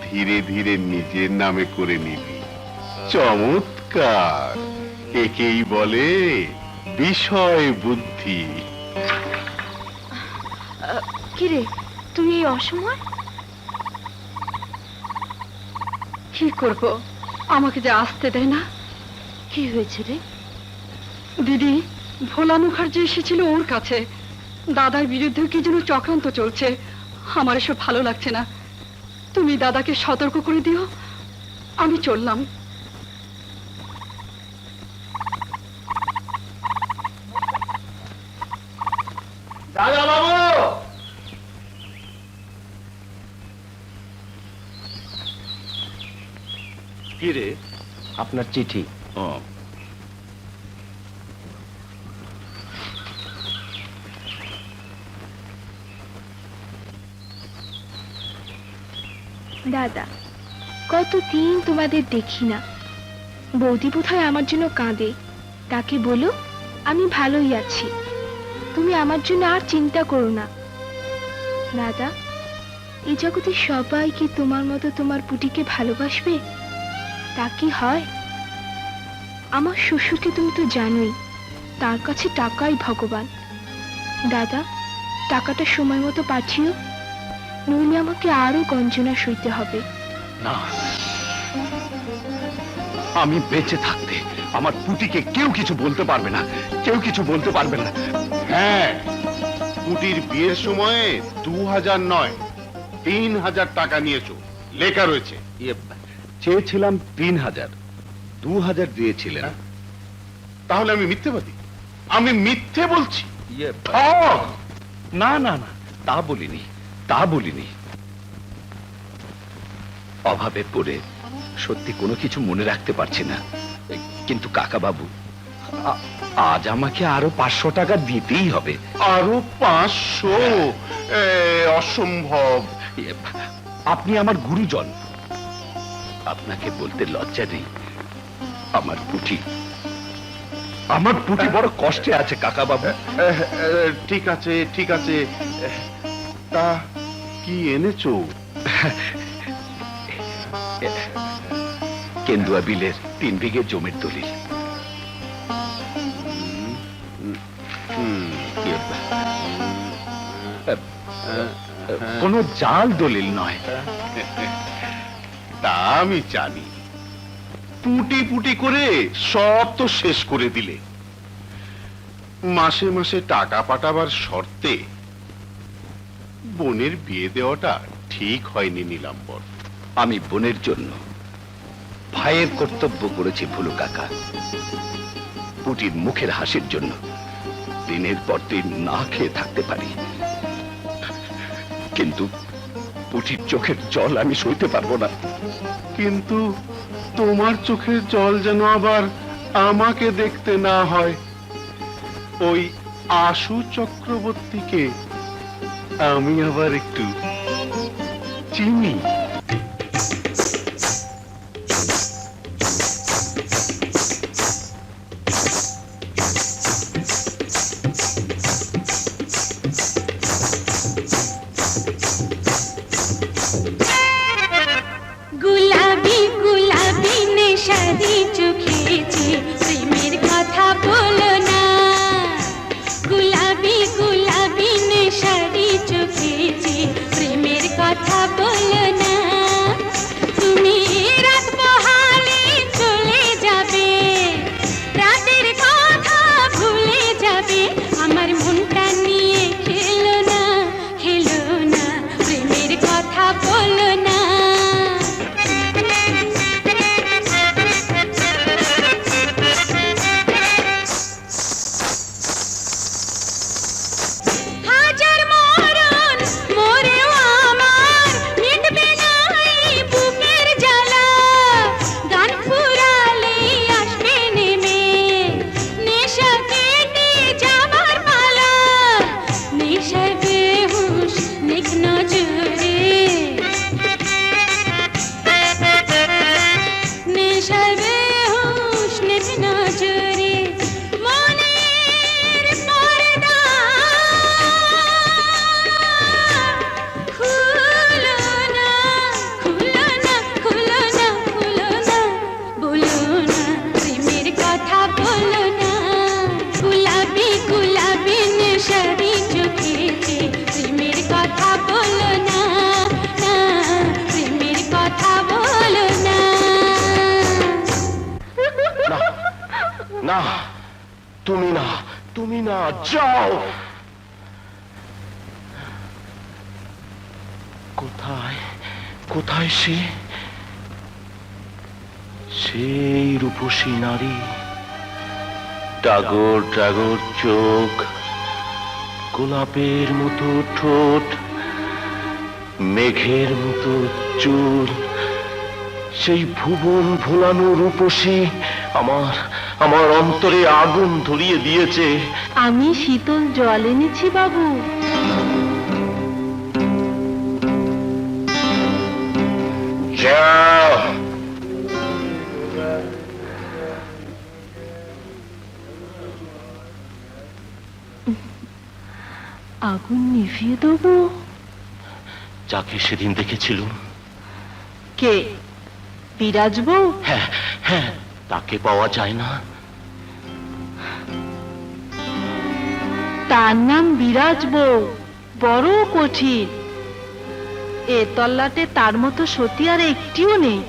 ধীরে ধীরে নিজের নামে করে নিবি। চমৎকার, একেই বলে বিষয় বুদ্ধি। কিরে, তুই এই অসময়? কি করব, আমাকে যে আসতে দেয় না। কি হয়েছে রে? দিদি, ভোলা মুখার্জি এসেছিল ওর কাছে। দাদার বিরুদ্ধে কি যেন চক্রান্ত চলছে। আমার এসব ভালো লাগছে না। তুমি দাদাকে সতর্ক করে দিও। আমি চললাম। দাদা বাবু, কি রে? আপনার চিঠি। ও, দাদা, কতদিন তোমাদের দেখি না। বৌদি বোধহয় আমার জন্য কাঁদে। তাকে বলো আমি ভালোই আছি, তুমি আমার জন্য আর চিন্তা করো না। দাদা, এই জগতে সবাই কি তোমার মতো তোমার পুটিকে ভালোবাসবে? তা কি হয়? আমার শ্বশুরকে তুমি তো জানোই, তার কাছে টাকাই ভগবান। দাদা, টাকাটা সময় মতো পাঠিও, নইলে আমাকে আরো গঞ্জনা সইতে হবে। না, আমি বেঁচে থাকতে আমার পুটিকে কেউ কিছু বলতে পারবে না, কেউ কিছু বলতে পারবে না। হ্যাঁ, কুটির বিয়ের সময়ে 2000 নয় 3000 টাকা নিয়েছো, লেখা রয়েছে। চেয়েছিলাম 3000, 2000 দিয়েছিলেন। তাহলে আমি মিথ্যেবাদী? আমি মিথ্যে বলছি? না না না, তা বলিনি, তা বলিনি। অভাবে পড়ে সত্যি কোনো কিছু মনে রাখতে পারছি না। কিন্তু কাকা বাবু, আজ আমাকে আরো 500 টাকা দিতেই হবে। আরো 500? অসম্ভব। আপনি আমার গুরুজন, আপনাকে বলতে লজ্জা নেই। আমার পুটি বড় কষ্টে আছে কাকা বাবু। ঠিক আছে, ঠিক আছে। তা কি এনেছো? কেন্দুয়া বিলের 3 বিঘে জমির দলিল। কোনো জাল দলিল নয়। তা আমি জানি। পুটি পুটি করে সব তো শেষ করে দিলে। মাসে মাসে টাকা পাঠাবার শর্তে বোনের বিয়ে দেওয়াটা ঠিক হয়নি নীলাম্বর। আমি বোনের জন্য ভাইয়ের কর্তব্য করেছি ভুলু কাকা। পুটির মুখের হাসির জন্য দিনের পর দিন না খেয়ে থাকতে পারি, কিন্তু পুটির চোখের জল আমি সইতে পারবো না। কিন্তু তোমার চোখের জল যেন আবার আমাকে দেখতে না হয়। ওই আশু চক্রবর্তীকে আমি আবার একটু চিনি। যাও। কোথায় কোথায় সে, সেই রূপসী নারী, ডাগর ডাগর চোখ, গোলাপের মতো ঠোঁট, মেঘের মতো চুল, সেই ভুবন ভোলানো রূপসী আমার আমার অন্তরে আগুন ধরিয়ে দিয়েছে। আমি শীতল জল এনেছি বাবু। যাও। আগুন নিভিয়ে দেবো? যাকে সেদিন দেখেছিলুম, কে? বিরাজ বউ? হ্যাঁ হ্যাঁ, তাকে পাওয়া যায় না। তার নাম বিরাজ বউ, বড় কঠিন। এ তল্লাটে তার মতো সতী আর একটিও নেই।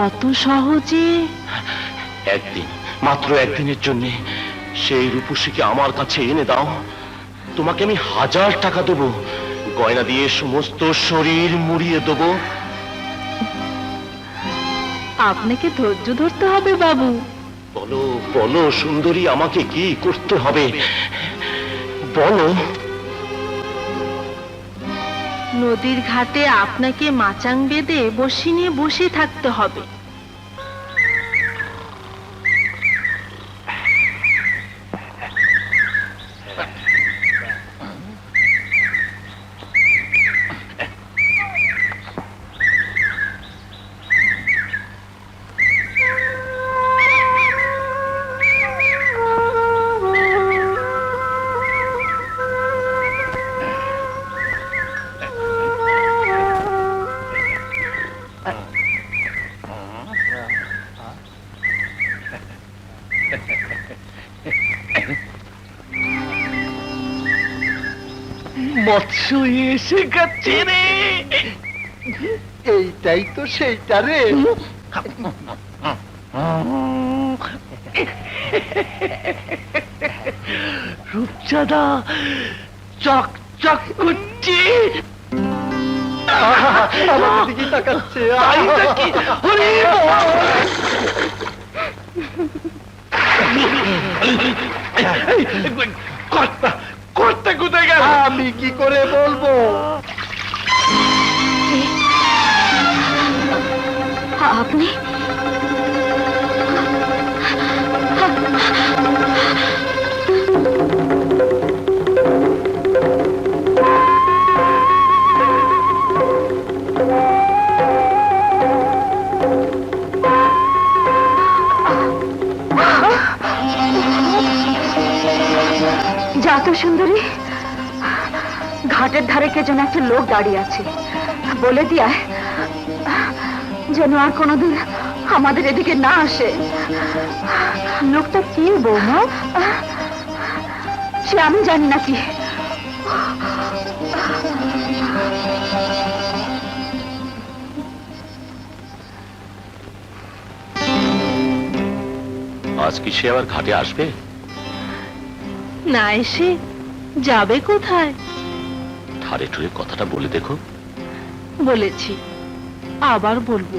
অত সহজে? একদিন, মাত্র একদিনের জন্য সেই রূপসীকে আমার কাছে এনে দাও। তোমাকে আমি 1000 টাকা দেবো, গয়না দিয়ে সমস্ত শরীর মুড়িয়ে দেবো। আপনাকে ধৈর্য ধরতে হবে বাবু। বলো বলো সুন্দরী, আমাকে কি করতে হবে বলো। নদীর ঘাটে আপনাকে মাচাং বেঁধে বসি নিয়ে বসে থাকতে হবে। মৎস্য এসে গেছে রে। এইটাই তো সেইটা রে। রূপচাঁদা চকচক করছে। আমাদের দিকে তাকাচ্ছে। তাই নাকি? ওরে কর্তা, কর্তা কোথায় গেল? আমি কি করে বলবো? আপনি? যা তো সুন্দরী, ঘাটের ধারে কে যেন একটা লোক দাঁড়িয়ে আছে। বলে দিয়া যেন আর কোনোদিন আমাদের এদিকে না আসে। লোকটা কি বৌমা? সে আমি জানি নাকি। আজ কি সে আবার ঘাটে আসবে? না এসে যাবে কোথায়? ধারে ঠুরে কথাটা বলে দেখো। বলেছি, আবার বলবো।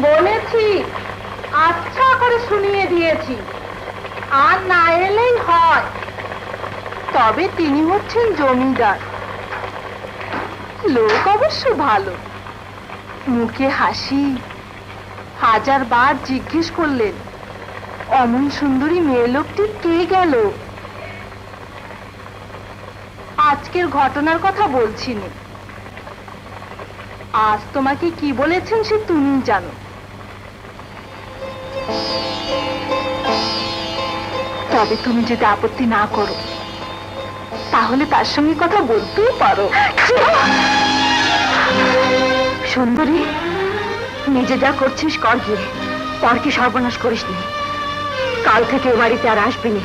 বলেছি, আচ্ছা করে শুনিয়ে দিয়েছি, আর না এলেই হয়। তবে তিনি হচ্ছেন জমিদার, লোক অবশ্য ভালো, মুখে হাসি। 1000 বার জিজ্ঞেস করলেন অমন সুন্দরী মেয়ে লোকটি কে গেল। আজকের ঘটনার কথা বলছি না, আজ তোমাকে কি বলেছেন সে তুমি জানো। তবে তুমি যদি আপত্তি না করো তাহলে তার সঙ্গে কথা বলতেও পারো। সুন্দরী, নিজে যা করছিস কর গিয়ে, পর কি সর্বনাশ করিস নি। কাল থেকে এ বাড়িতে আর আসবি না।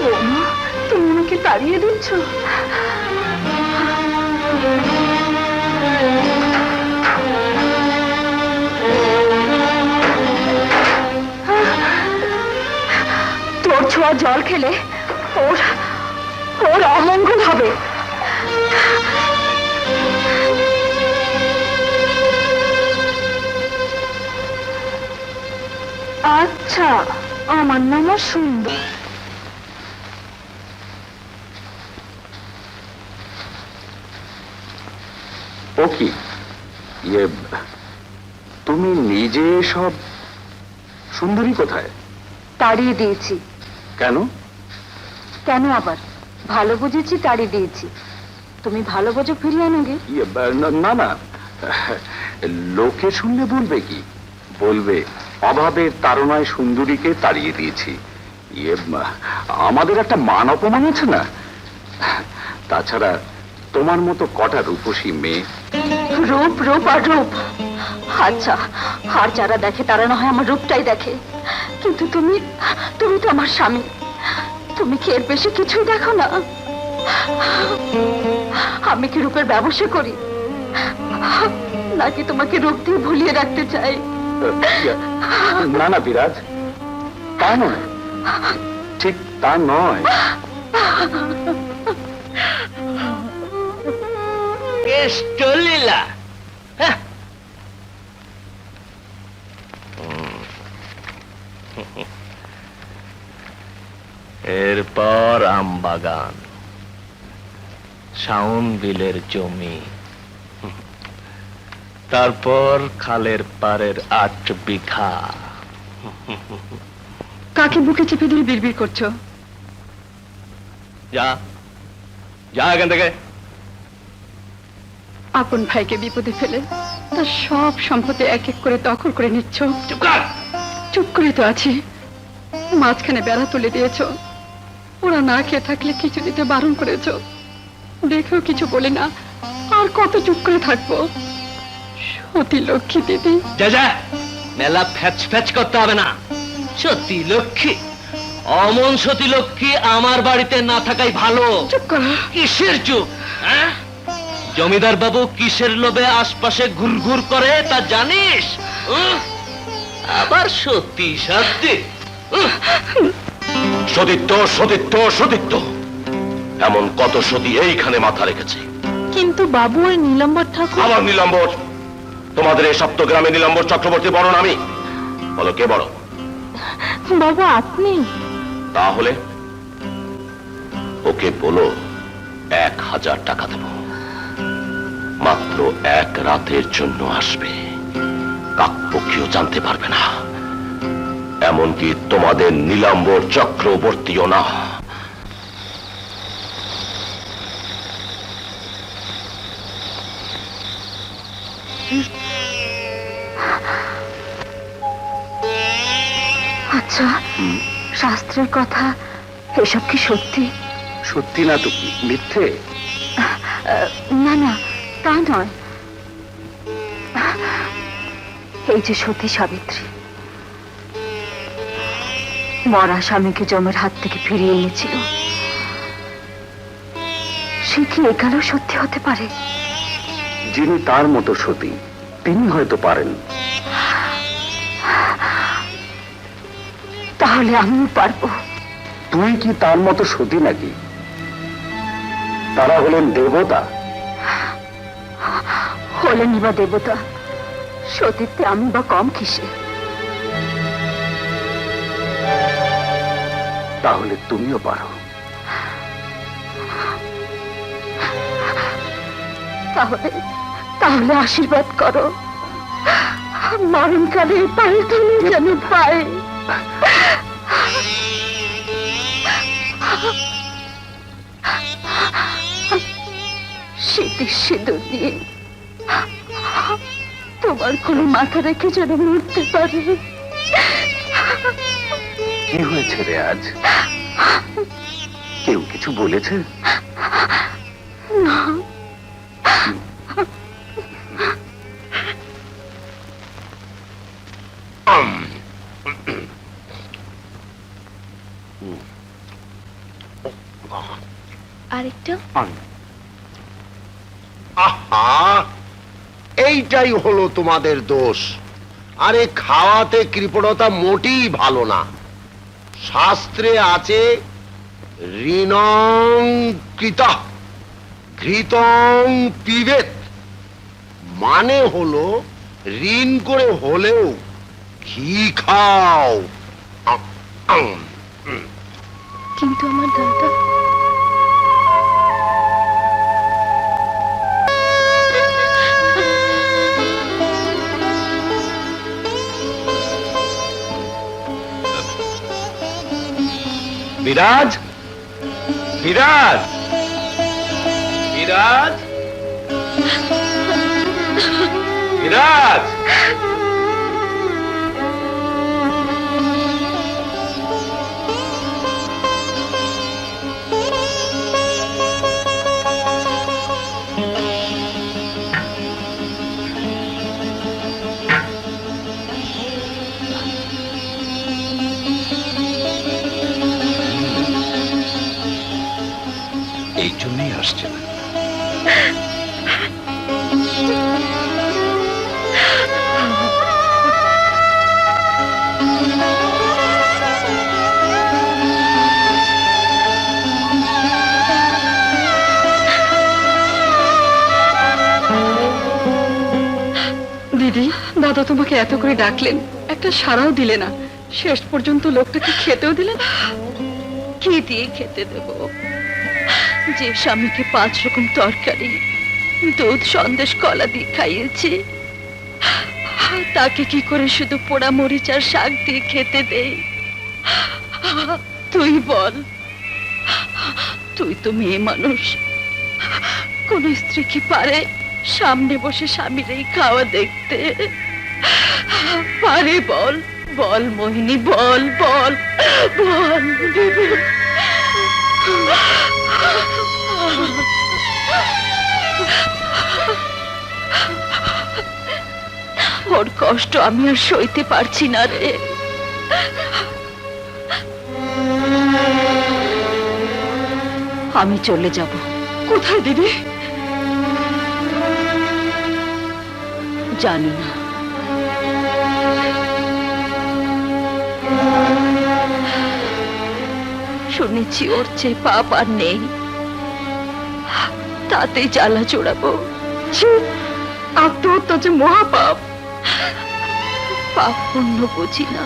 বৌমা, তুমি আমাকে তাড়িয়ে দিচ্ছ? তোর ছোঁয়া জল খেলে ওর ওর অমঙ্গল হবে। আচ্ছা, আমার নামও সুন্দর। ও কি ইয়ে, তুমি নিজে সব? সুন্দরী কোথায়? তাড়িয়ে দিয়েছি। কেন? কেন আবার? ভালো বুঝেছি, তাড়িয়ে দিয়েছি। তুমি ভালো বোঝো, ফিরিয়ে আনো গে। ইয়ে, না না, লোকে শুনলে বলবে কি? বলবে অভাবের তাড়নায় সুন্দরীকে তাড়িয়ে দিয়েছি। ইয়ে, আমাদের একটা মান অপমান আছে না? তাছাড়া তোমার মতো কটা রূপসী মেয়ে। রূপ রূপ আর রূপ। আচ্ছা, আর যারা দেখে তারা না হয় আমার রূপটাই দেখে, কিন্তু তুমি তুমি তো আমার স্বামী। তুমি কি এর বেশি কিছুই দেখো না? আমি কি রূপের ব্যবসা করি, নাকি তোমাকে রূপ দিয়ে ভুলিয়ে রাখতে চাই? না না বিরাজ, তা নয়, ঠিক তা নয়। কেষ্টলীলা, এরপর আমবাগান, শাওন বিলের জমি, তারপর খালের পাড়ের 8 বিঘা। কাকে বুকে চেপে ধরে বিড়বিড় করছো? যা যা এখান থেকে। আপন ভাইকে বিপদে ফেলে তার সব সম্পত্তি এক এক করে দখল করে নিচ্ছ। চুপ কর। চুপ করে তো আছি, মাঝখানে বেড়া তুলে দিয়েছ। ওরা না খেয়ে থাকলে কিছু দিতে বারণ করেছ, দেখেও কিছু বলে না। আর কত চুপ করে থাকবো? সতী লক্ষ্মী দিদি। যা যা, মেলা ফ্যাচ ফ্যাচ করতে হবে না। সতী লক্ষ্মী, অমন সতী লক্ষ্মী আমার বাড়িতে না থাকাই ভালো। চুপ করো। কিসের চুপ? হ্যাঁ? জমিদার বাবু কিসের লোভে আশপাশে ঘুরঘুর করে তা জানিস? আবার সতী সত্যি। সতীত্ব সতীত্ব সতীত্ব, এমন কত সতী এইখানে মাথা রেখেছে। কিন্তু বাবু, ওই নীলাম্বর ঠাকুর। আমার নীলাম্বর? তোমাদের এই সপ্তগ্রামে নীলাম্বর চক্রবর্তী বড় না আমি? বলো কে বড়? বাবু, আপনি। তাহলে ওকে বলো 1000 টাকা দেব, মাত্র 1 রাতের জন্য আসবে। কাকপক্ষীও জানতে পারবে না, এমনকি তোমাদের নীলাম্বর চক্রবর্তীও না। আচ্ছা, শাস্ত্রের কথা এসব কি সত্যি? সত্যি না তো কি মিথ্যে? না না, তা নয়। এই যে সতী সাবিত্রী, মরা স্বামীকে যমের হাত থেকে ফিরিয়ে এনেছিল, সে কি একালেও সত্যি হতে পারে? যিনি তার মতো সতী, তিনি হয়তো পারেন। তাহলে আমিও পারবো। তুই কি তার মতো সতী নাকি? তারা হলেন দেবতা। হলেনি বা দেবতা, সতীত্বে আমি বা কম কিসে? তাহলে তুমিও পারো। তাহলে তাহলে আশীর্বাদ করো, মরণকালে পায়ে তুমি যেন পাই। শীতের সিঁদুর দিয়ে তোমার কোলে মাথা রেখে যেন উঠতে পারে। কি হয়েছে রে আজ? কেউ কিছু বলেছে? আরেকটা? আহা, এইটাই হলো তোমাদের দোষ। আরে খাওয়াতে কৃপণতা মোটেই ভালো না। শাস্ত্রে আছে ঋণং কৃতঃ ঘৃতং পিবেত, মানে হলো ঋণ করে হলেও ঘি খাও। কিন্তু আমার দাদা। বিরাজ, বিরাজ, বিরাজ, বিরাজ। এই জন্যই আসছে না। দিদি, দাদা তোমাকে এত করে ডাকলেন, একটা সাড়াও দিলে না। শেষ পর্যন্ত লোকটাকে খেতেও দিলেন। কি দিয়ে খেতে দেব? যে স্বামীকে 5 রকম তরকারি, দুধ, সন্দেশ, কলা দিয়ে খাইয়েছি, তাকে কি করে শুধু পোড়া মরিচ আর শাক দিয়ে খেতে দেই? তুই বল, তুই তো মেয়ে মানুষ, কোন স্ত্রী কি পারে সামনে বসে স্বামীর এই খাওয়া দেখতে? পারে? বল বল মোহিনী, বল বল বল। ওর কষ্ট আমি আর সইতে পারছি না রে। আমি চলে যাব। কোথায় দিদি? জানি না। শুনেছি ওর চেয়ে পাপ আর নেই, তাতে জ্বালা চড়াবো। আত্মহত্যা যে মহাপাপ। পাপ পুণ্য বুঝি না,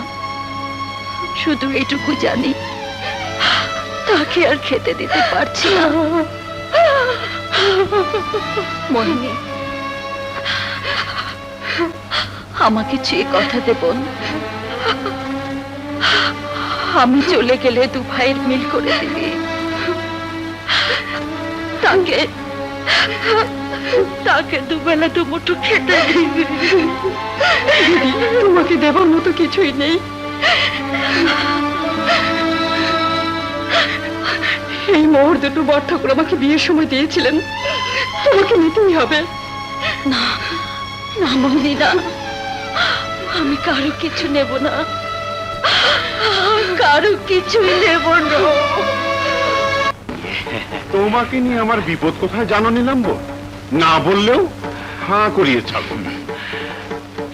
শুধু এটুকু জানি তাকে আর খেতে দিতে পারছি না। মোহিনী, আমাকে চেয়ে কথা দেবন। আমি চলে গেলে 2 ভাইয়ের মিল করে দিবি। তাকে তাকে 2 বেলা 2 মুঠো খেতে দিবি। তোমাকে দেবার মতো কিছুই নেই। এই মোহর দুটো বড় ঠাকুর আমাকে বিয়ের সময় দিয়েছিলেন, তোমাকে নিতেই হবে। না না মোহিনী, না, আমি কারো কিছু নেব না, কারো কিছুই নেব না। তোমাকে নিয়ে আমার বিপদ কোথায় জানো নিলাম, না বললেও হাঁ করিয়ে ছাড়ব।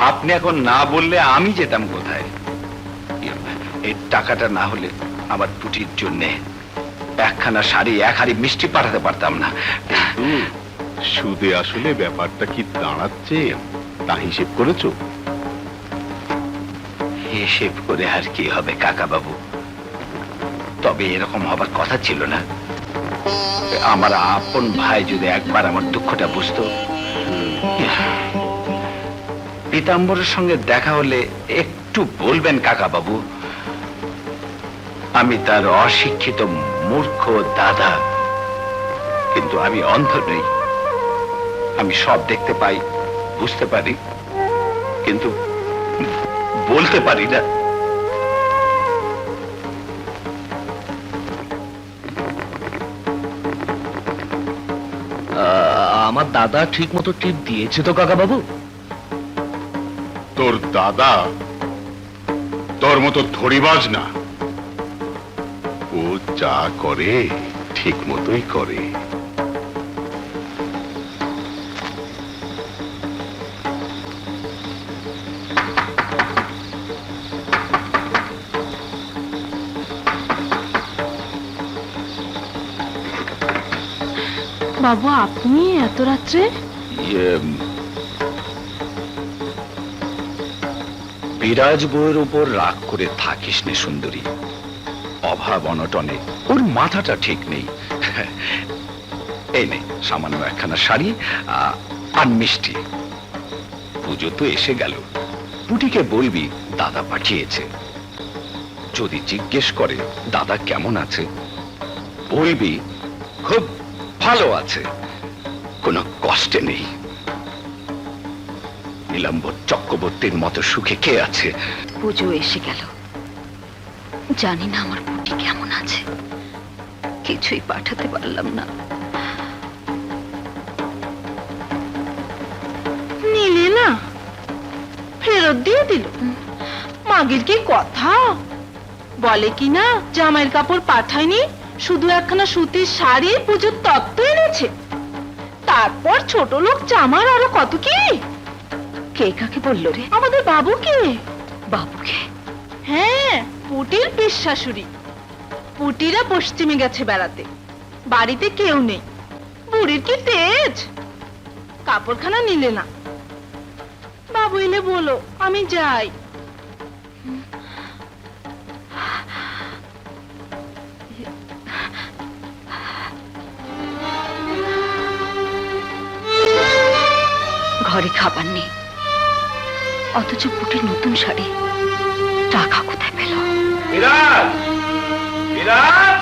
আপনি এখন না বললে আমি যেতাম কোথায়? এই টাকাটা না হলে আমার পুটির জন্য একখানা শাড়ি, 1 হাড়ি মিষ্টি পাঠাতে পারতাম না। সুদে আসলে ব্যাপারটা কি দাঁড়াচ্ছে তা হিসেব করেছো? হিসেব করে আর কি হবে কাকা বাবু? তবে এরকম হবার কথা ছিল না। আমার আপন ভাই যদি একবার আমার দুঃখটা বুঝতো। পীতাম্বরের সঙ্গে দেখা হলে একটু বলবেন কাকা বাবু, আমি তার অশিক্ষিত মূর্খ দাদা, কিন্তু আমি অন্ধ নই। আমি সব দেখতে পাই, বুঝতে পারি, কিন্তু বলতে পারি না। আমার দাদা ঠিক মতো টিপ দিয়েছে তো কাকা বাবু? তোর দাদা তোর মতো ধরিবাজ না, ও যা করে ঠিক মতোই করে। বাবু, আপনি এত রাত্রে? বিরাজ বউয়ের উপর রাগ করে থাকিস নে সুন্দরী। অভাব অনটনে ওর মাথাটা ঠিক নেই। এই নে সামান্য একখানা শাড়ি আর মিষ্টি। পুজো তো এসে গেল, পুটিকে বলবি দাদা পাঠিয়েছে। যদি জিজ্ঞেস করে দাদা কেমন আছে, বলবি খুব ভালো আছে, কোনো কষ্টে নেই। নীলাম্বর চক্রবর্তীর মতো সুখে কে আছে? পুজো এসে গেল, জানি না আমার পুটি কেমন আছে, কিছুই পাঠাতে পারলাম না। নিলে না, ফেরত দিয়ে দিল। মাগির কি কথা, বলে কি না জামাইয়ের কাপড় পাঠায়নি, শুধু একখানা সুতির শাড়ি পুজোর তত্ত্ব এনেছে। তারপর ছোট লোক জামার আরো কত কি। কে কাকে বললো রে? আমাদের বাবুকে। বাবুকে? হ্যাঁ, পুটির পিস শাশুড়ি। পুটিরা পশ্চিমে গেছে বেড়াতে, বাড়িতে কেউ নেই। বুড়ির কি তেজ, কাপড়খানা নিলে না। বাবু এলে বলো আমি যাই। ঘরে খাবার নেই, অথচ পুটির নতুন শাড়ি। টাকা কোথায় পেল? বিরাজ! বিরাজ!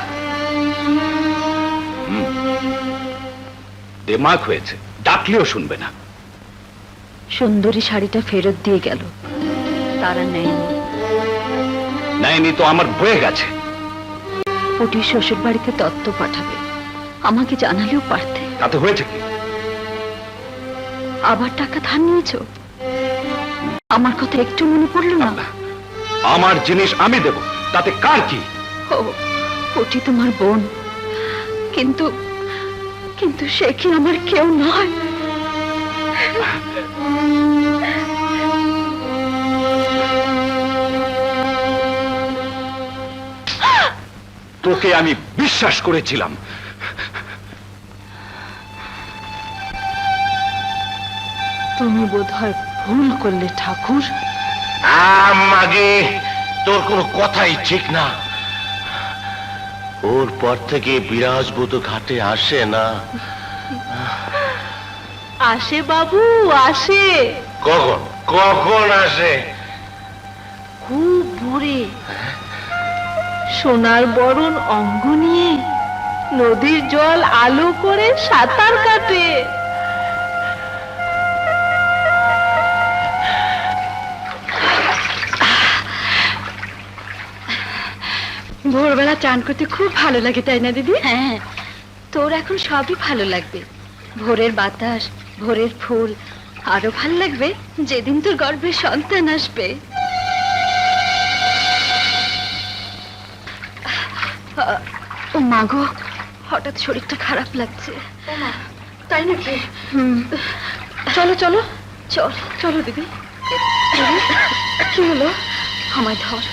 দেমাগ হয়েছে, ডাকলেও শুনবে না। সুন্দরী শাড়িটা ফেরত দিয়ে গেল, তারা নেয়নি। নেয়নি তো আমার বয়ে গেছে। পুটির শ্বশুর বাড়িতে তত্ত্ব পাঠাবে, আমাকে জানালেও পারতে। তাতে হয়েছে কি? আবার টাকা ধার নিয়েছো? আমার কথা একটু মনে পড়লো না? আমার জিনিস আমি দেব, তাতে কার কি? ও, পুটি তোমার বোন, কিন্তু কিন্তু সে কি আমার কেউ নয়? তোকে আমি বিশ্বাস করেছিলাম। তুমি বোধহয় ভুল করলে ঠাকুর। মাগে তোর কোনো কথাই ঠিক না। ওর পর থেকে বিরাজবুত ঘাটে আসে না। আসে বাবু, আসে। কখন কখন আসে? খুব ভোরে সোনার বরণ অঙ্গ নিয়ে নদীর জল আলো করে সাঁতার কাটে। ভোরবেলা চান করতে খুব ভালো লাগে, তাই না দিদি? হ্যাঁ, তোর এখন সবই ভালো লাগবে। ভোরের বাতাস, ভোরের ফুল, আরো ভালো লাগবে যেদিন তোর গর্ভে সন্তান আসবে। ও মা গো, হঠাৎ শরীরটা খারাপ লাগছে। তাই নাকি? চলো চলো চল। চলো দিদি। কি হলো? আমায় ধর।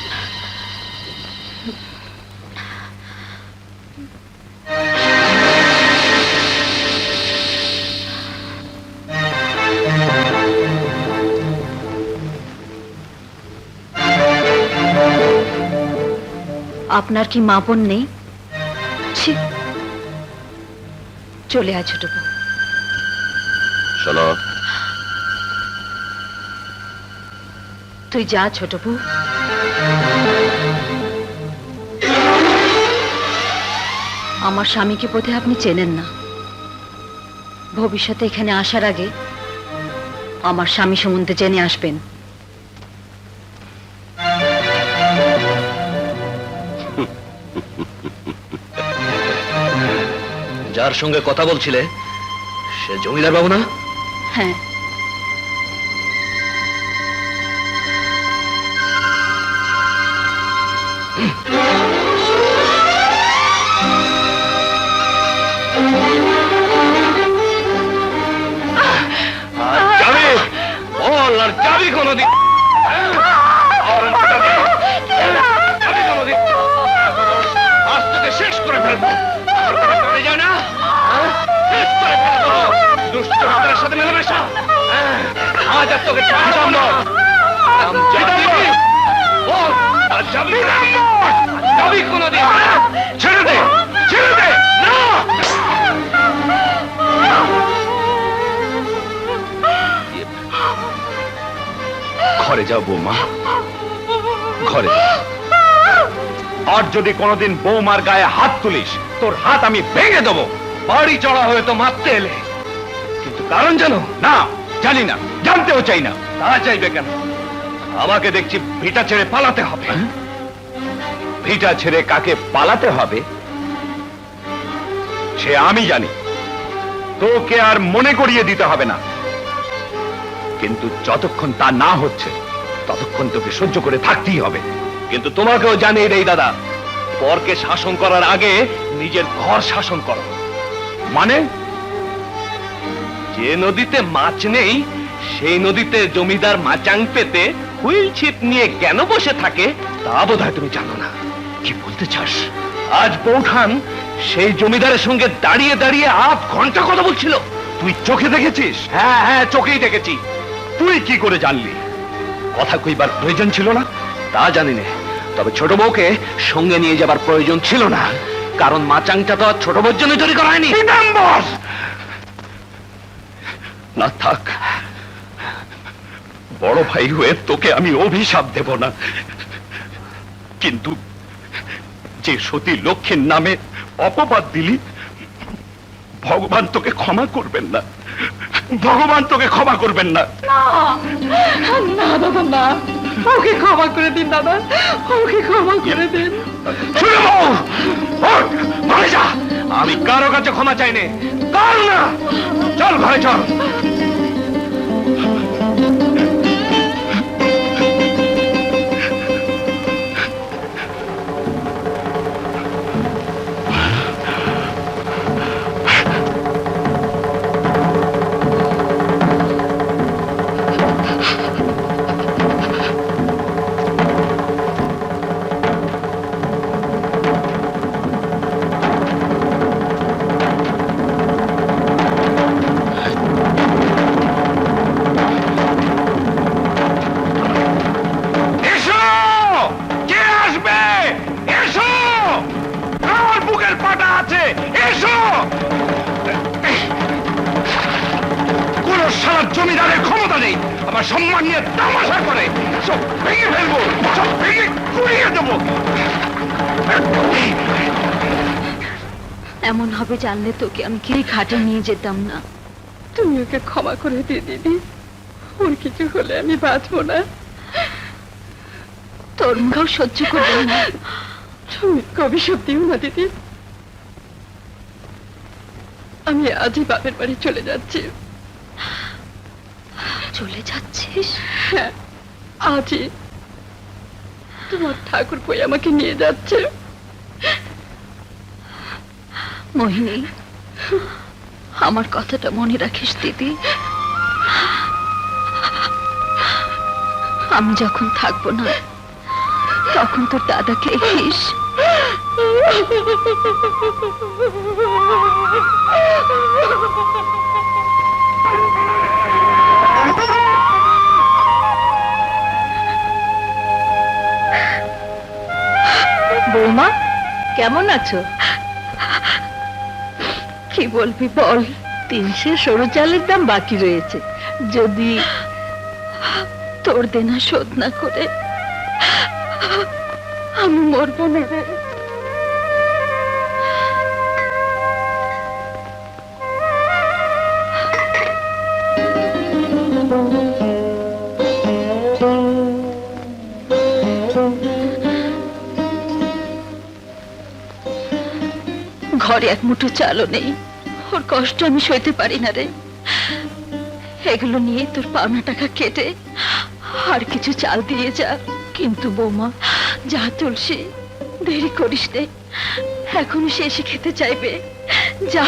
আপনার কি মা বোন নেই? ছি, চলে আয় ছোট বউ। শোনো, তুই যা ছোট বউ। আমার স্বামীকে বোধহয় আপনি চেনেন না। ভবিষ্যতে এখানে আসার আগে আমার স্বামী সম্বন্ধে জেনে আসবেন। যার সঙ্গে কথা বলছিলে সে জমিদার বাবু না? হ্যাঁ, আর যাবি কোনোদিন? যাবি কোনোদিন? আজ তোকে শেষ করে ফেলবো। আমার কথা কানে যায় না? শেষ করে ফেলবো। দুষ্ট হাতের সাথে মেলামেশা। আজ আর তোকে ছাড়লাম না। যাবি? বল, আর যাবি না? যাবি কোনোদিন? ছেড়ে দে, ছেড়ে দে। না! ঘরে যাও বৌমা, ঘরে যাও। আর যদি কোনোদিন বৌমার গায়ে হাত তুলিস, তোর হাত আমি ভেঙে দেবো। বাড়ি চড়া হয়ে তো মারতে এলে, কিন্তু কারণ জানো? না, জানি না, জানতেও চাই না। তা চাইবে কেন? আমাকে দেখছি ভিটা ছেড়ে পালাতে হবে। ভিটা ছেড়ে কাকে পালাতে হবে সে আমি জানি, তোকে আর মনে করিয়ে দিতে হবে না। কিন্তু যতক্ষণ তা না হচ্ছে ততক্ষণ তোকে সহ্য করে থাকতেই হবে। কিন্তু তোমাকেও জানিয়ে দেই দাদা, পরকে শাসন করার আগে নিজের ঘর শাসন করো। মানে? যে নদীতে মাছ নেই সেই নদীতে জমিদার মাচাং পেতে হুইল ছিপ নিয়ে কেন বসে থাকে তা বোধহয় তুমি জানো না। কি বলতে চাস? আজ বৌঠান সেই জমিদারের সঙ্গে দাঁড়িয়ে দাঁড়িয়ে 8 ঘন্টা কথা বলছিল। তুই চোখে দেখেছিস? হ্যাঁ হ্যাঁ, চোখেই দেখেছি। তুই কি করে জানলি? কথা কইবার প্রয়োজন ছিল না? তা জানি না, তবে ছোট বউকে সঙ্গে নিয়ে যাবার প্রয়োজন ছিল না, কারণ মাচাংটা তো আর ছোট বউর জন্য তৈরি করা হয়নি। না থাক, বড় ভাই হয়ে তোকে আমি অভিশাপ দেব না, কিন্তু যে সতী লক্ষ্মীর নামে অপবাদ দিলি, ভগবান তোকে ক্ষমা করবেন না। ভগবান তোকে ক্ষমা করবেন না। না দাদা, না, ওকে ক্ষমা করে দিন দাদা, ওকে ক্ষমা করে দিন। শুনে বউ, ওঠ, ঘরে যা। আমি কারো কাছে ক্ষমা চাই না, কার না। চল ঘরে চল। জমিদারের ক্ষমতা নেই আমার সম্মান নিয়ে তামাশা করে। সব ভেঙে ফেলবো, সব ভেঙে গুড়িয়ে দেবো। এমন হবে জানলে তোকে আমি কি ঘাটে নিয়ে যেতাম না। তুমি ওকে ক্ষমা করে দিয়ে দিদি, ওর কিছু হলে আমি বাঁচবো না। তোর মুখেও সহ্য করবো না। তুমি কবি সব দিও না দিদি, আমি আজই বাপের বাড়ি চলে যাচ্ছি। চলে যাচ্ছিস? হ্যাঁ, আজই। তোমার ঠাকুর কই আমাকে নিয়ে যাচ্ছে। মোহিনী, আমার কথাটা মনে রাখিস দিদি। আমি যখন থাকবো না তখন তোর দাদাকে দেখিস। বৌমা, কেমন আছো? কি বলবি বল। 300 সরু চালের দাম বাকি রয়েছে, যদি তোর দেনা শোধ না করে আমি মরবো না রে। ঘরে এক মুঠো চালও নেই, ওর কষ্ট আমি সইতে পারি না রে। এগুলো নিয়ে তোর পাওনা টাকা কেটে আর কিছু চাল দিয়ে যা। কিন্তু বৌমা, যা তুলসী, দেরি করিস নে, এখনো সে এসে খেতে চাইবে। যা।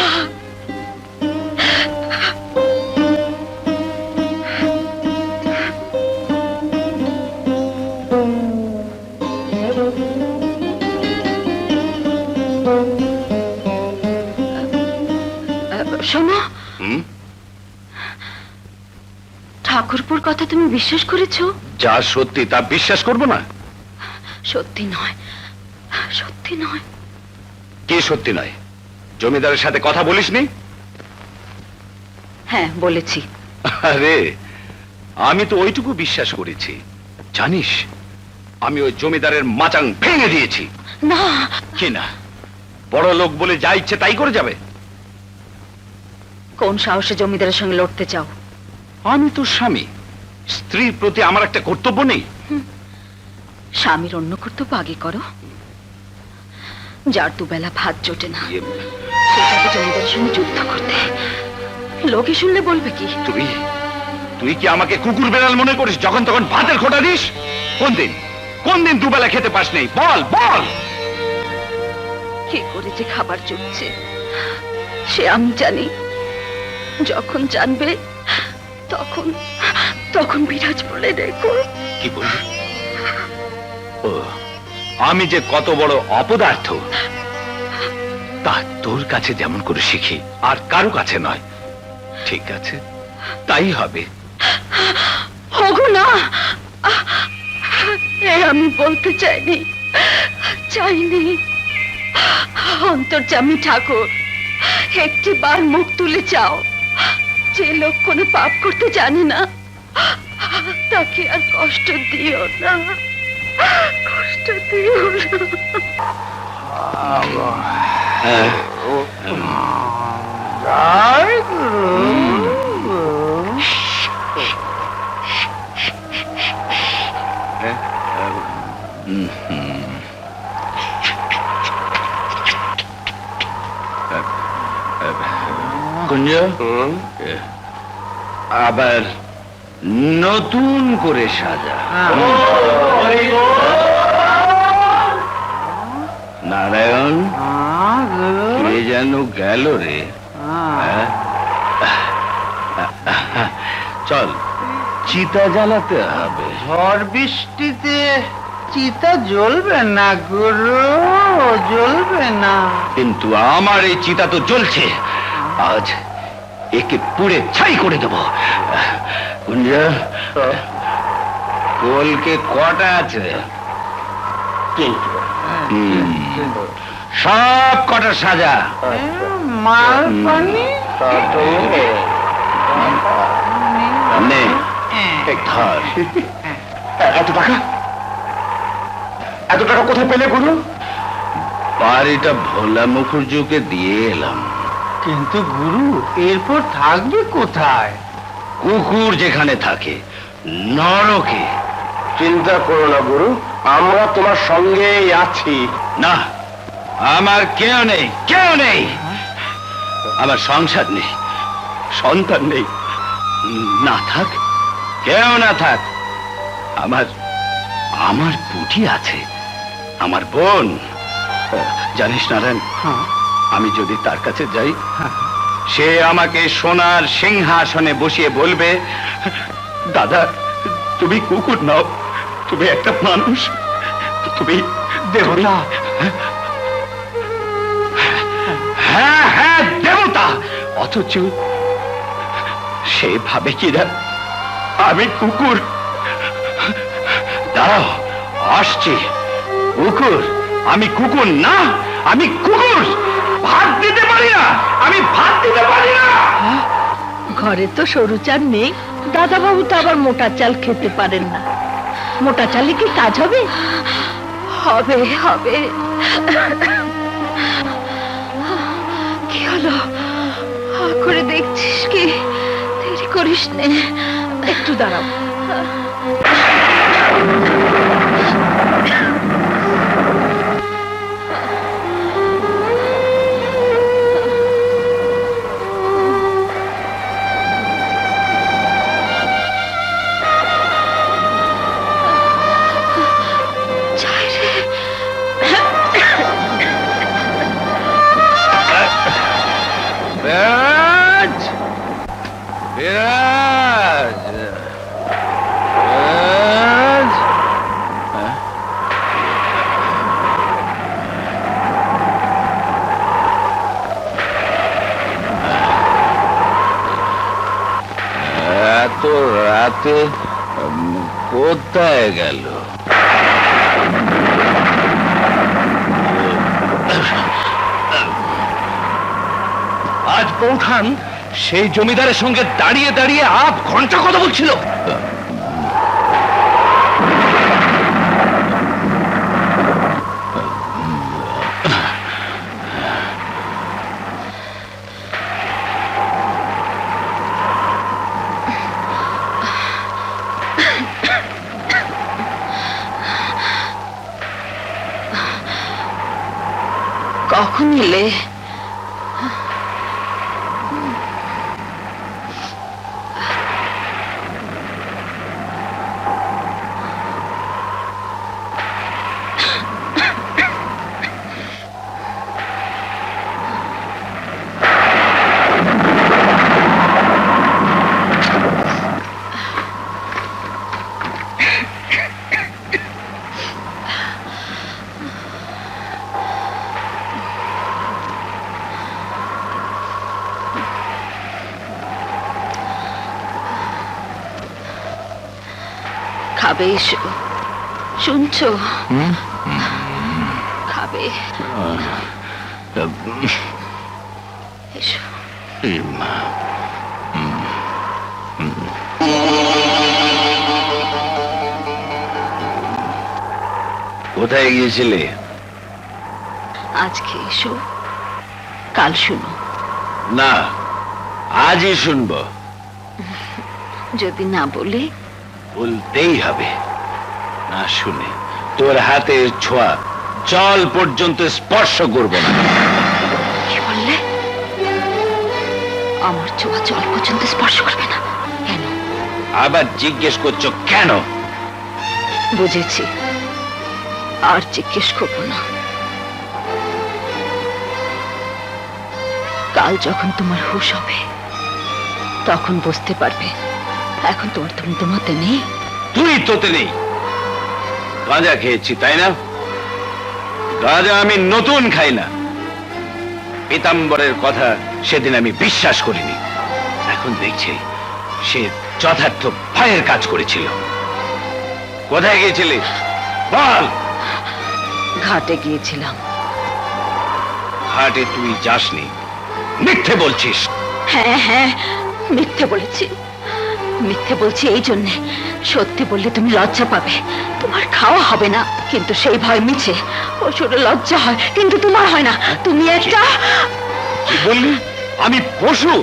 শোনো, হুম? ঠাকুরপুর কথা তুমি বিশ্বাস করেছো? যা সত্যি তা বিশ্বাস করবো না? সত্যি নয়, সত্যি নয়। কি সত্যি নয়? জমিদারের সাথে কথা বলিসনি? হ্যাঁ, বলেছি। আরে, আমি তো ওইটুকু বিশ্বাস করেছি। জানিস, আমি ওই জমিদারের মাচাং ভেঙে দিয়েছি। না, কি না? বড় লোক বলে যা ইচ্ছে তাই করে যাবে? কোন সাহসে জমিদারের সঙ্গে লড়তে চাও? আমি তো স্বামী, স্ত্রীর প্রতি আমার একটা কর্তব্য নেই? স্বামীর অন্য কর্তব্য আগে করো। যার দুবেলা ভাত জোটে না, সেটাকে জমিদারের সঙ্গে যুদ্ধ করতে, লোকে শুনলে বলবে কি? তুই তুই কি আমাকে কুকুর বেড়াল মনে করিস যখন তখন ভাতের খোঁটা দিস? কোন দিন দুবেলা খেতে পাস নেই? বল বল। কি করে যে খাবার জুটছে সে আমি জানি। যখন জানবে তখন তখন বিরাজ বলে দেখো। কি বললি? ও, আমি যে কত বড় অপদার্থ তা তোর কাছে যেমন করে শিখি, আর কারো কাছে নয়। ঠিক আছে, তাই হবে। হগো না, আমি বলতে চাইনি। অন্তর্যামী ঠাকুর, একটি বার মুখ তুলে চাও। যে লোক কোনো পাপ করতে জানে না তাকে আর কষ্ট দিও না, কষ্ট দিও না। কুঞ্জ, আবার নতুন করে সাজা। নারায়ণ, কে যেন গেল রে? হ্যাঁ? চল, চিতা জ্বালাতে হবে। ঝড় বৃষ্টিতে চিতা জ্বলবে না গুরু, জ্বলবে না। কিন্তু আমার এই চিতা তো জ্বলছে। আজ একে পুড়ে ছাই করে দেব। কুঞ্জ, কলকে কটা আছে? সব কটা সাজা। মাল পানি নে, ধর। এত টাকা কোথায় পেলে গুরু? বাড়িটা ভোলা মুখুর্জুকে দিয়ে এলাম। কিন্তু গুরু, এরপর থাকবে কোথায়? কুকুর যেখানে থাকে, নরকে। চিন্তা করো না গুরু, আমরা তোমার সঙ্গেই আছি। না, আমার কেউ নেই, কেউ নেই। আমার সংসার নেই, সন্তান নেই। না থাক, কেউ না থাক। আমার পুটি আছে, আমার বোন। জানিস নারায়ণ, আমি যদি তার কাছে যাই, সে আমাকে সোনার সিংহাসনে বসিয়ে বলবে, দাদা তুমি কুকুর নাও, তুমি একটা মানুষ, তুমি দেবতা। হ্যাঁ হ্যাঁ, দেবতা। অথচ সে ভাবে কিনা আমি কুকুর। দাঁড়াও, আসছি। কুকুর? আমি কুকুর না, আমি কুকুর। ভাত দিতে পারি না, আমি ভাত দিতে পারি না। ঘরে তো সরু চাল নেই, দাদা বাবু তো আবার মোটা চাল খেতে পারেন না। মোটা চালে কি কাজ হবে? হবে হবে। কি হলো? হা করে দেখছিস কি? দেরি করিস নে, একটু দাঁড়াও। বিরাজ, বিরাজ, বিরাজ। তো কোথায় গেল? আজ বৌঠান সেই জমিদারের সঙ্গে দাঁড়িয়ে দাঁড়িয়ে আধ ঘন্টা কথা বলছিল। কখন এলে? খাবে? এসো, শুনছো? খাবে? এসো। কোথায় গিয়েছিলে? আজকে এসো, কাল শুনো। না, আজই শুনবো। যদি না বলে? বলতেই হবে। না শুনে তোর হাতের ছোঁয়া জল পর্যন্ত স্পর্শ করব না। কি বললে? আমার ছোঁয়া জল পর্যন্ত স্পর্শ করবে না? কেন? আবার জিজ্ঞেস করছো কেন? বুঝেছি, আর জিজ্ঞেস করবো না। কাল যখন তোমার হুঁশ হবে তখন বুঝতে পারবে। এখন তোমার তোমাতে নেই। তুই তোতে নেই। গাঁজা খেয়েছি তাই না? গাঁজা আমি নতুন খাই না। পীতাম্বরের কথা সেদিন আমি বিশ্বাস করিনি। এখন দেখছি সে যথার্থ ভয়ের কাজ করেছিল। কোথায় গিয়েছিলি বল? ঘাটে গিয়েছিলাম। ঘাটে তুই যাসনি, মিথ্যে বলছিস। হ্যাঁ হ্যাঁ, মিথ্যে বলেছি। মিথ্যে বলছি এই জন্যে, সত্যি বললে তুমি লজ্জা পাবে, তোমার খাওয়া হবে না। কিন্তু সেই ভয় মিছে। পশুর লজ্জা হয় কিন্তু তোমার হয় না। তুমি একটা... কি বললি? আমি পশু?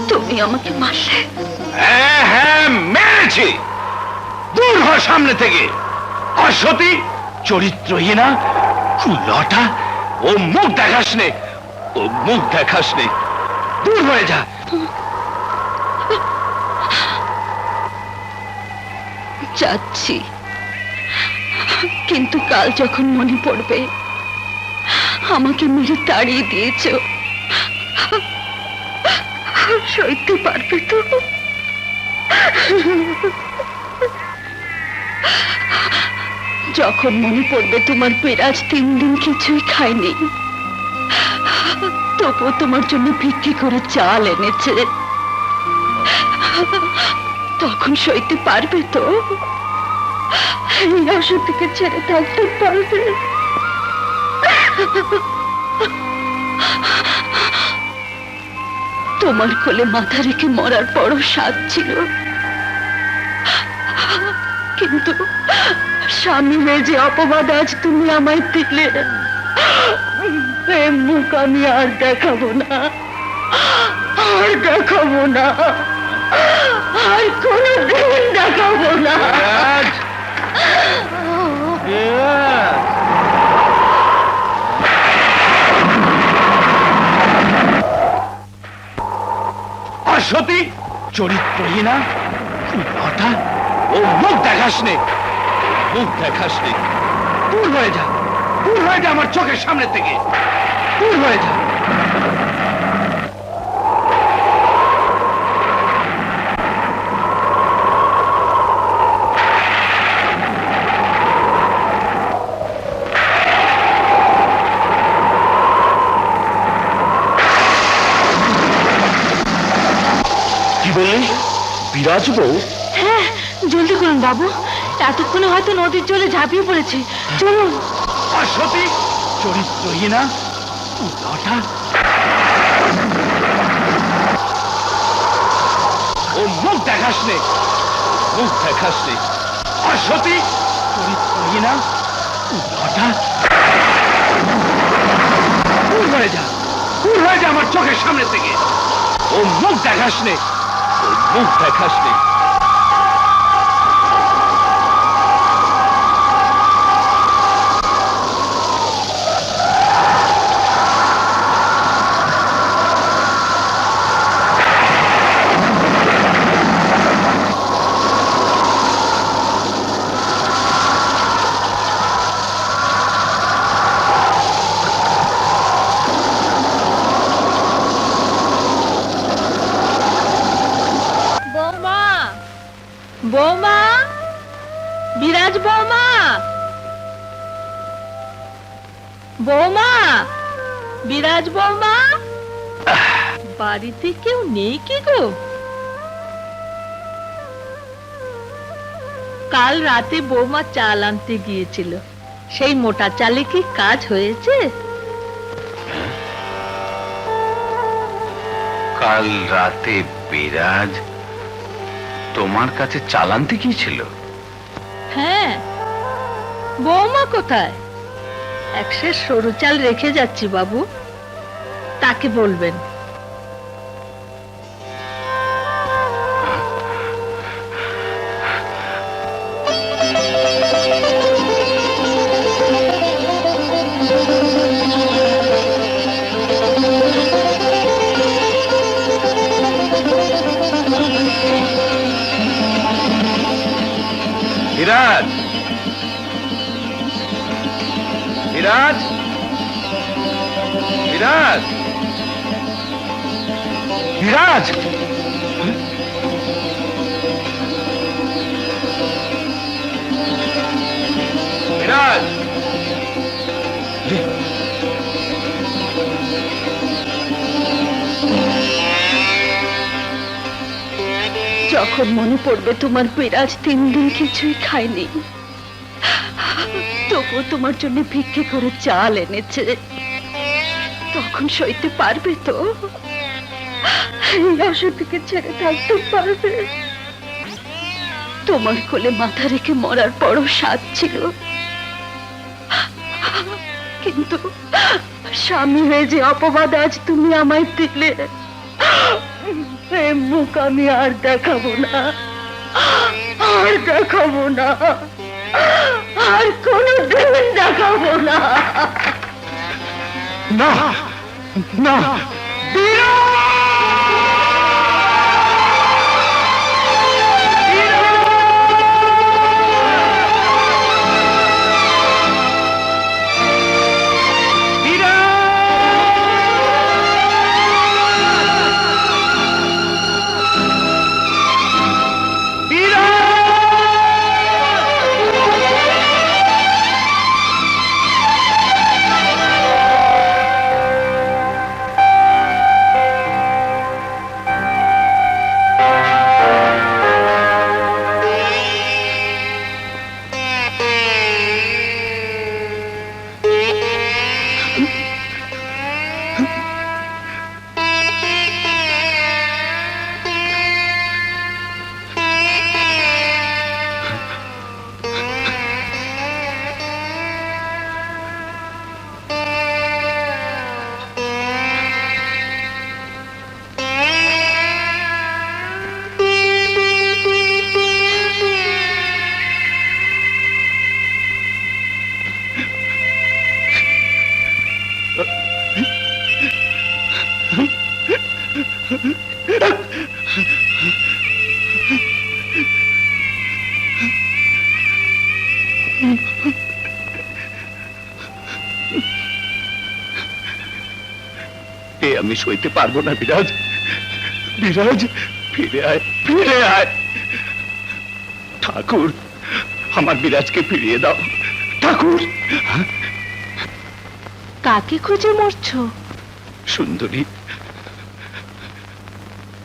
তুমি আমাকে মারলে। হ্যাঁ হ্যাঁ, মেরেছি। দূর হ সামনে থেকে। অসতী, চরিত্রহীনা, কুলটা। ও মুখ দেখাস নে, ও মুখ দেখাস নে। দূর হয়ে যা। যাচ্ছি, কিন্তু কাল যখন মনে পড়বে আমাকে মেরে তাড়িয়ে দিয়েছ, সইতে পারবে তো? যখন মনে পড়বে তোমার বিরাজ 3 দিন কিছুই খায়নি, তবুও তোমার জন্য ভিক্ষে করে চাল এনেছে, তখন সইতে পারবে তো? এই অসতিকে ছেড়ে থাকতে পারবে? তোমার কোলে মাথা রেখে মরার বড় স্বাদ ছিল, কিন্তু স্বামী হয়ে যে অপবাদ আজ তুমি আমায় দিলে, প্রেম মুখ আমি আর দেখাবো না, আর দেখাবো না, আর কোনোদিন দেখাবো না। অসতী, চরিত্রহীনা, কুলটা। ও মুখ দেখাস নে, মুখ দেখাস নে। দূর হয়ে যা, দূর হয়ে যা আমার চোখের সামনে থেকে। দূর হয়ে যা। বললি বিরাজ বউ? হ্যাঁ, জলদি করুন বাবু, এতক্ষণে হয়তো নদীর জলে ঝাঁপিয়ে পড়েছে। চলুন। সতী চরিত্রহীনা উলটা। ও মুখ দেখাস নে, মুখ দেখাস নে। সতী চরিত্রহীনা উলটা। দূর হয়ে যা, দূর হয়ে যা আমার চোখের সামনে থেকে। ও মুখ দেখাস নে, ও মুখ দেখাস নে। বৌমা, বৌমা, বিরাজ বৌমা, বৌমা, বিরাজ বৌমা, বাড়িতে কেউ নেই কি গো? কাল রাতে বৌমা চাল আনতে গিয়েছিল, সেই মোটা চালে কি কাজ হয়েছে? কাল রাতে বিরাজ তোমার কাছে চালান্তে কি ছিল? হ্যাঁ, বৌমা কোথায়? এক শের সরু চাল রেখে যাচ্ছি বাবু, তাকে বলবেন। বিরাজ, বিরাজ, বিরাজ, বিরাজ। বিরাজ, যখন মনে পড়বে তোমার বিরাজ 3 দিন কিছুই খায়নি, তবুও তোমার জন্য ভিক্ষে করে চাল এনেছে, তখন সইতে পারবে তো? এই অসতিকে ছেড়ে থাকতে পারবে? তোমার কোলে মাথা রেখে মরার বড় স্বাদ ছিল, কিন্তু স্বামী হয়ে যে অপবাদ আজ তুমি আমায় দিলে, প্রেম মুখ আমি আর দেখাবো না, আর দেখাবো না, আর কোনোদিন দেখাবো না। না না, এ আমি সইতে পারবো না বিরাজ, বিরাজ ফিরে আয়, ফিরে আয়। ঠাকুর, আমার বিরাজকে ফিরিয়ে দাও ঠাকুর। কাকে খুঁজে মরছো? সুন্দরী,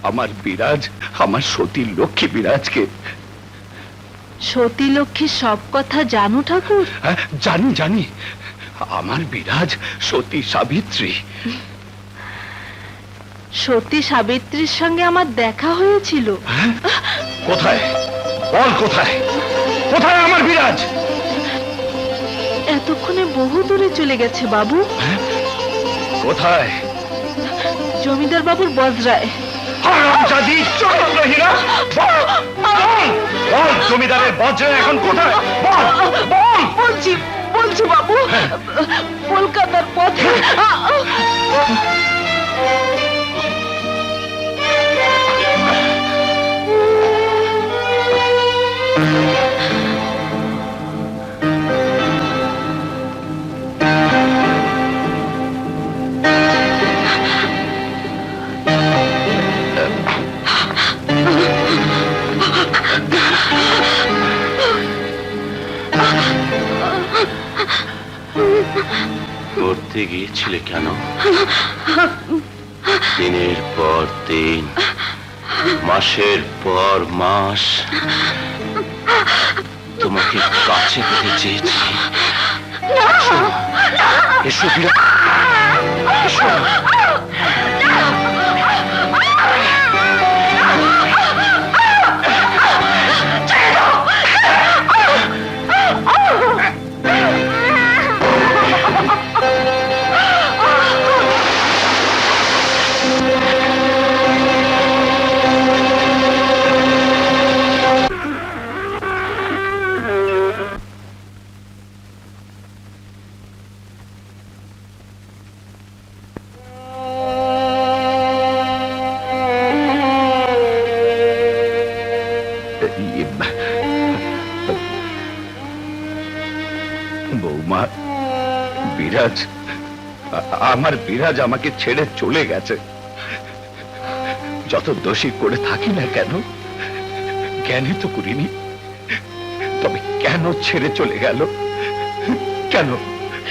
আমার বিরাজ, আমার সতী লক্ষ্মী বিরাজকে। সতী লক্ষ্মীর সব কথা জানো ঠাকুর? হ্যাঁ, জানি জানি। আমার বিরাজ সতী সাবিত্রী। সতী সাবিত্রীর সঙ্গে আমার দেখা হয়েছিল। হ্যাঁ? কোথায় বল, কোথায় কোথায় আমার বিরাজ? এতক্ষণে বহু দূরে চলে গেছে বাবু। হ্যাঁ? কোথায়? জমিদার বাবুর বজরায়। হারামজাদি চরিত্রহীনা! বল, বল, বল, জমিদারের বজ্র এখন কোথায়? বল, বল। বলছি বলছি বাবু, কলকাতার পথে। করতে গিয়েছিলে কেন? দিনের পর দিন, মাসের পর মাস তোমাকে কাছে পেতে চেয়েছি। এসো বিরাজ, এসো। বৌমা, বিরাজ, আমার বিরাজ আমাকে ছেড়ে চলে গেছে। যত দোষী করে থাকি না কেন, জ্ঞানী তো করিনি, তবে কেন ছেড়ে চলে গেল? কেন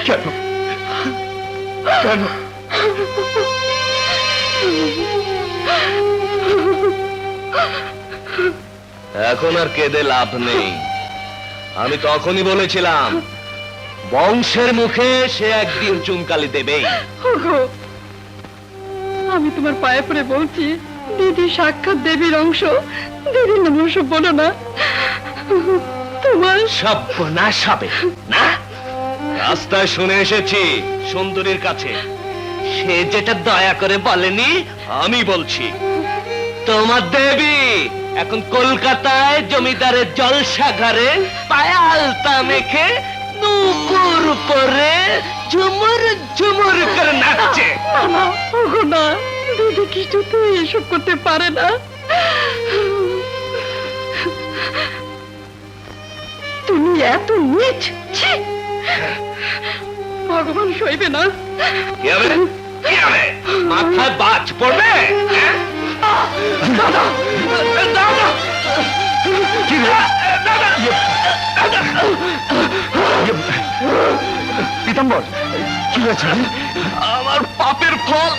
কেন কেন? এখন আর কেঁদে লাভ নেই। আমি তখনই বলেছিলাম বংশের মুখে সে একদিন চুনকালি দেবেই। ওগো, আমি তোমার পায়ে পড়ে বলছি, দিদি সাক্ষাৎ দেবীর অংশ, দিদির নাম অংশ বলো না। তোমার সর্বনাশ হবে না। রাস্তায় শুনে এসেছি সুন্দরীর কাছে, সে যেটা দয়া করে বলেনি আমি বলছি। তোমার দেবী এখন কলকাতায় জমিদারের জলসাঘরে পায়ে আলতা মেখে নুপুর পরে ঝুমুর ঝুমুর করে নাচছে। না, ওগো না, দিদি কিছুতেই এসব করতে পারে না। তুমি এত নীচ! ছি! ভগবান সইবে না। কি হবে? কি হবে? মাথায় বাজ পড়বে? হ্যাঁ? দাদা! দাদা! পীতাম্বর, কি হয়েছে? আমার পাপের ফল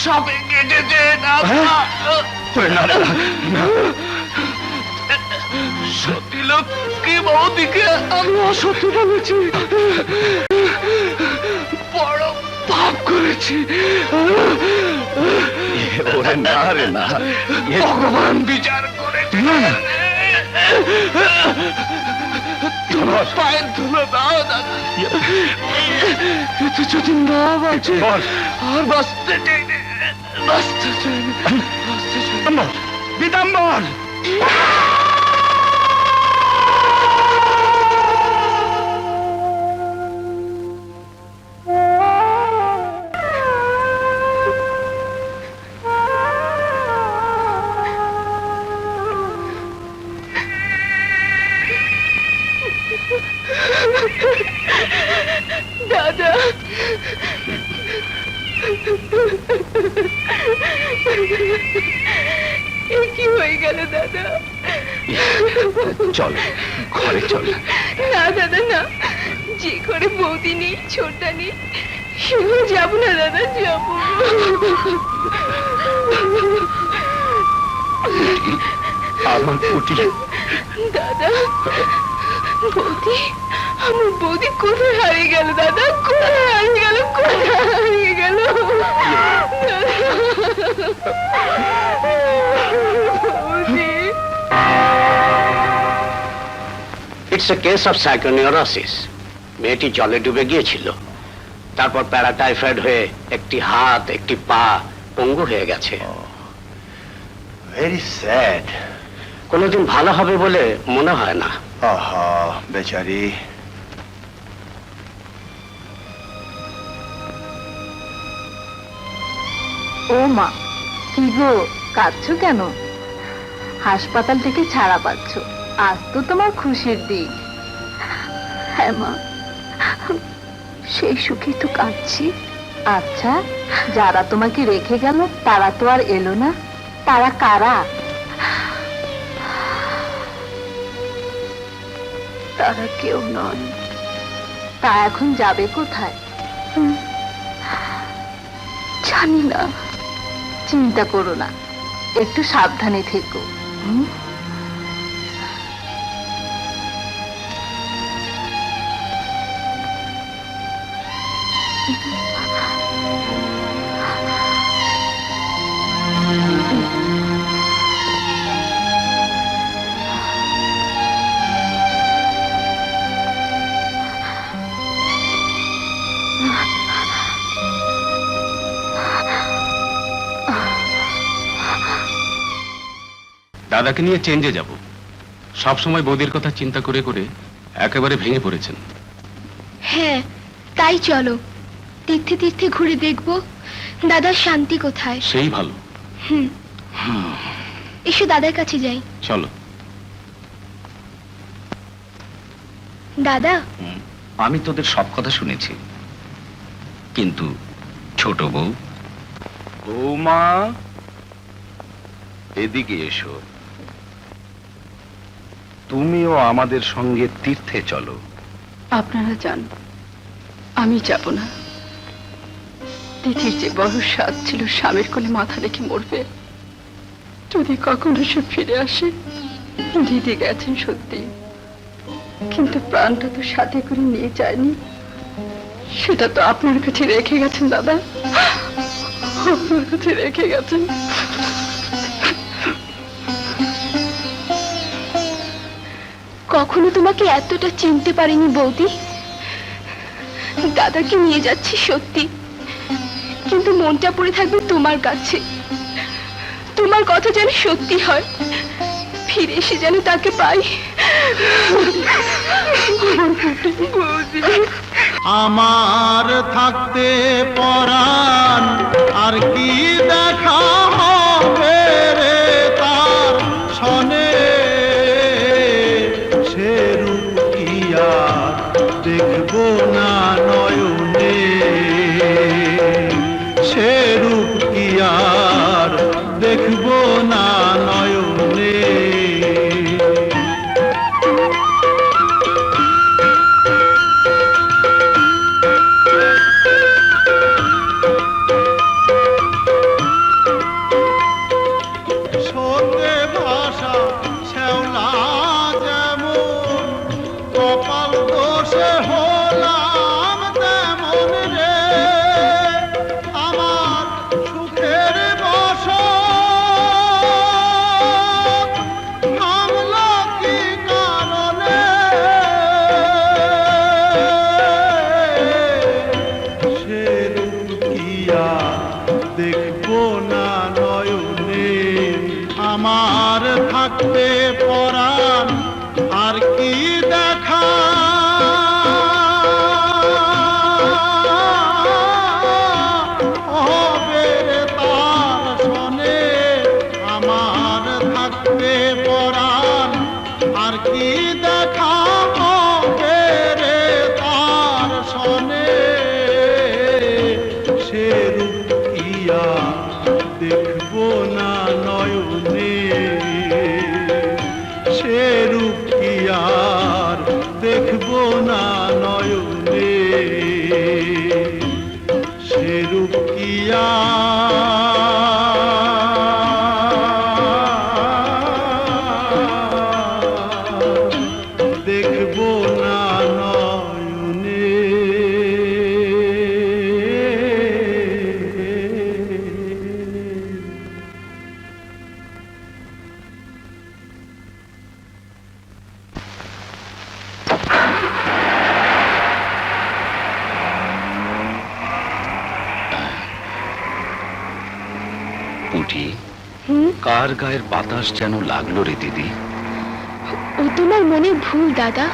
সবে কেটেছে। সতী লক্ষ্মী বৌদিকে আমি অসত্য বলেছি, বড় পাপ করেছি। ওরে না রে না, ভগবান বিচার করে পায়ের ধুলো দাও দাদা। এতে যদি না বাঁচে আর বাঁচতে চাই না, বাঁচতে চাই না, বাঁচতে চাই না। পীতাম্বর! দাদা, এ কি হয়ে গেল দাদা? চল, ঘরে চল। না দাদা না, যে ঘরে বৌদি নেই, ছোটা নেই, শুধু যাবো না দাদা, যাবো না। আমার পুটি, দাদা, বৌদি, আমার বৌদি কোথায় হারিয়ে গেল দাদা? কোথায় হারিয়ে গেল? কোথায় হারিয়ে গেল? বৌদি, ইটস এ কেস অফ সাইকোনিউরোসিস। মেয়েটি জলে ডুবে গিয়েছিল, তারপর প্যারাটাইফয়েড হয়ে একটি হাত একটি পা পঙ্গু হয়ে গেছে। Very sad. কোনোদিন ভালো হবে বলে মনে হয় না। আহা বেচারি। ও মা, কি গো, কাঁদছো কেন? হাসপাতাল থেকে ছাড়া পাচ্ছ, আজ তো তোমার খুশির দিন। হ্যাঁ মা, সেই সুখে তো কাঁদছি। আচ্ছা, যারা তোমাকে রেখে গেল তারা তো আর এলো না, তারা কারা? তারা কেউ নয়। তা এখন যাবে কোথায়? জানি না। চিন্তা করো না, একটু সাবধানে থেকো। দাদাকে নিয়ে চেঞ্জে যাব। সব সময় বৌদির কথা চিন্তা করে করে একেবারে ভেঙে পড়েছেন। হ্যাঁ, তাই চলো তীর্থে তীর্থে ঘুরে দেখবো দাদার শান্তি কোথায়। সেই ভালো। এসো দাদার কাছে যাই। চলো। দাদা, আমি তোদের সব কথা শুনেছি, কিন্তু ছোট বউ, বৌমা, এদিকে এসো। তুমিও আমাদের সঙ্গে তীর্থে চলো। আপনারা যান, আমি যাব না। তিথির যে বড় স্বাদ ছিল স্বামীর কোলে মাথা রেখে মরবে, যদি কখনো সে ফিরে আসে। দিদি গেছেন সত্যি, কিন্তু প্রাণটা তো সাথে করে নিয়ে যায়নি। সেটা তো আপনার কাছে রেখে গেছেন দাদা, আপনার কাছে রেখে গেছেন। কখনো তোমাকে এতটা চিনতে পারিনি বৌদি। দাদাকে নিয়ে যাচ্ছি সত্যি, কিন্তু মনটা পড়ে থাকবে তোমার কাছে। তোমার কথা যেন সত্যি হয়, ফিরে এসে যেন তাকে পাই। বৌদি, আমার থাকতে পরাণ আর কি দেখা হবে রে তার সনে, সে রূপ কি আর দেখবো না নয়নে, সে রূপ কি আর দেখবো না নয়নে। সোতে ভাষা শ্যাওলা যেমন, কপাল দোষে হলাম তেমন রে। আমার সুখের বসত ভাঙলো কি কারণে, সে রূপ কি আর দেখবো না নয়নে। আমার থাকতে পরাণ আর কি দেখা হবে রে তার সনে, আমার থাকতে পরাণ আর কি দেখা হবে রে তার সনে, সে রূপ কি আর দেখবো না নয়নে, সে রূপ কি আর দেখ কার গায়ের বাতাস যেন লাগলো রে দিদি? ও তোমার মনের ভুল দাদা।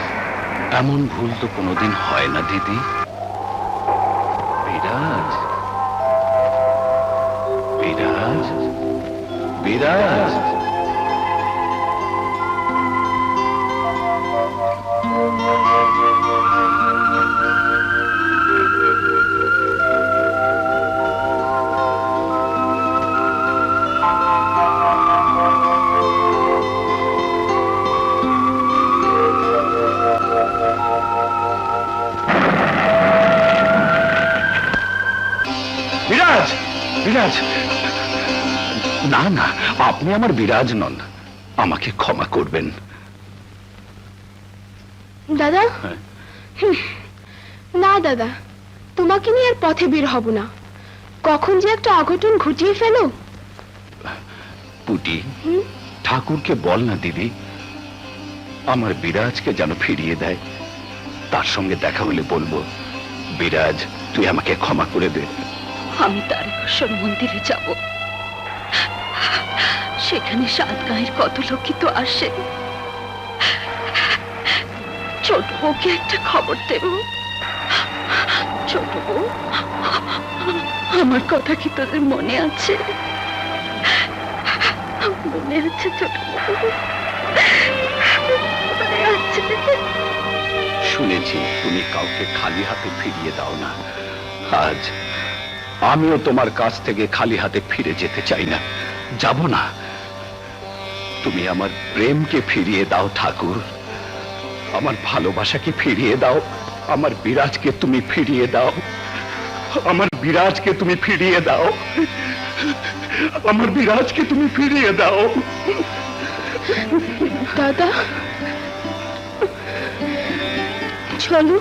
এমন ভুল তো কোনোদিন হয় না দিদি। বিরাজ, বিরাজ, বিরাজ। বিরাজ, বিরাজ। না না, আপনি আমার বিরাজ নন, আমাকে ক্ষমা করবেন। দাদা হ্যাঁ। না দাদা, তোমাকে নিয়ে আর পথে বের হব না। কখন যে একটা অঘটন ঘটিয়ে ফেলো। পুটি, ঠাকুরকে বল না দিদি, আমার বিরাজকে যেন ফিরিয়ে দেয়। তার সঙ্গে দেখা হলে বলবো, বিরাজ তুই আমাকে ক্ষমা করে দে। আমি তারকেশ্বর মন্দিরে যাব, সেখানে 7 গাঁয়ের কত লোকই তো আসে। ছোট বউকে একটা খবর দেব। ছোট বউ, আমার কথা কি তোদের মনে আছে? মনে আছে ছোট বউ? মনে আছে? শুনেছি তুমি কাউকে খালি হাতে ফিরিয়ে দাও না। আজ আমিও তোমার কাছ থেকে খালি হাতে ফিরে যেতে চাই না, যাব না। তুমি আমার প্রেমকে ফিরিয়ে দাও ঠাকুর, আমার ভালোবাসাকে ফিরিয়ে দাও, আমার বিরাজকে তুমি ফিরিয়ে দাও, আমার বিরাজকে তুমি ফিরিয়ে দাও, আমার বিরাজকে তুমি ফিরিয়ে দাও। দাদা চলো।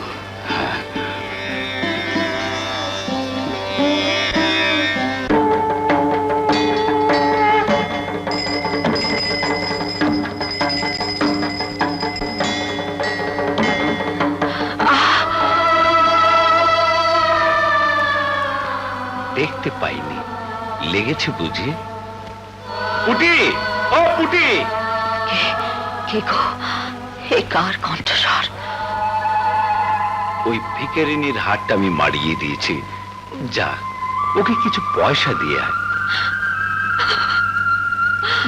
দেখতে পাইনি, লেগেছে বুঝি? পুটি, ও পুটি! কে গো? এ কার কণ্ঠস্বর? ওই ভিখারিনীর হাতটা আমি মারিয়ে দিয়েছি, যা ওকে কিছু পয়সা দিয়ে আয়।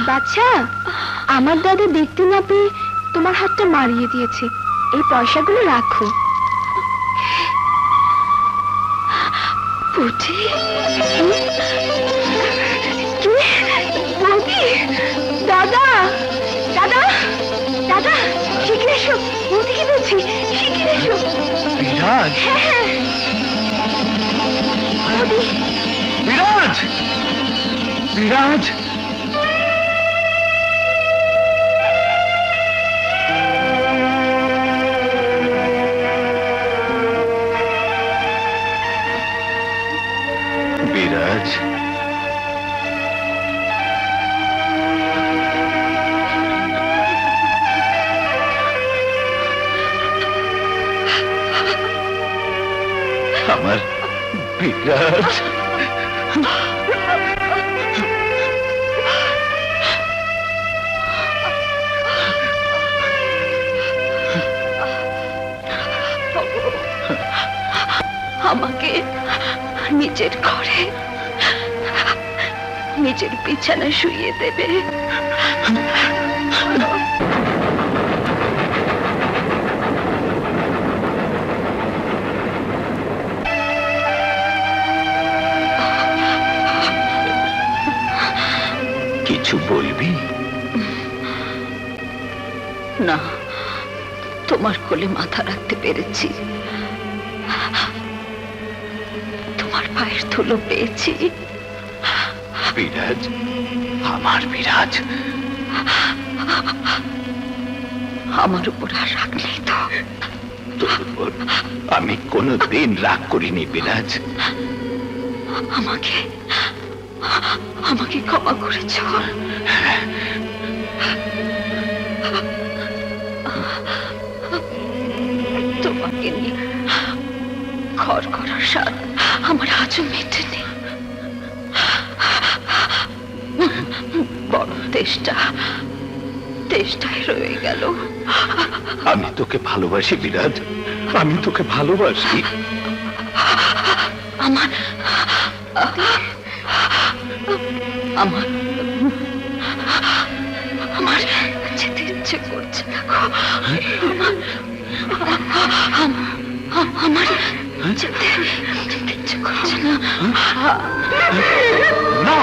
বাচ্চা, আমার দাদা দেখতে না পেয়ে তোমার হাতটা মারিয়ে দিয়েছে। এই পয়সাগুলো রাখো। পুটি, বৌদি, দাদা, দাদা, দাদা, শিগগির এসো। বৌদিকে বলছি, শিগগির এসো। বিরাজ, হ্যাঁ, বৌদি। বিরাজ, বিরাজ। বিরাজ, আমার বিরাজ। আমাকে নিজের ঘরে, নিজের বিছানায় শুইয়ে দেবে। কিছু বলবি? না, তোমার কোলে মাথা রাখতে পেরেছি, তোমার পায়ের ধুলো পেয়েছি। বিরাজ, আমার বিরাজ। আমার উপর আর রাগ নেই তো? তোর উপর আমি কোনোদিন রাগ করিনি বিরাজ। আমাকে আমাকে ক্ষমা করেছ? তোমাকে নিয়ে ঘর করার স্বাদ আমার আজও মেটেনি। বড় তেষ্টায় রয়ে গেল। আমি তোকে ভালোবাসি বিরাজ, আমি তোকে ভালোবাসি। আমার আমার আমার যেতে ইচ্ছে করছে না গো। আমার যেতে ইচ্ছে করছে না। না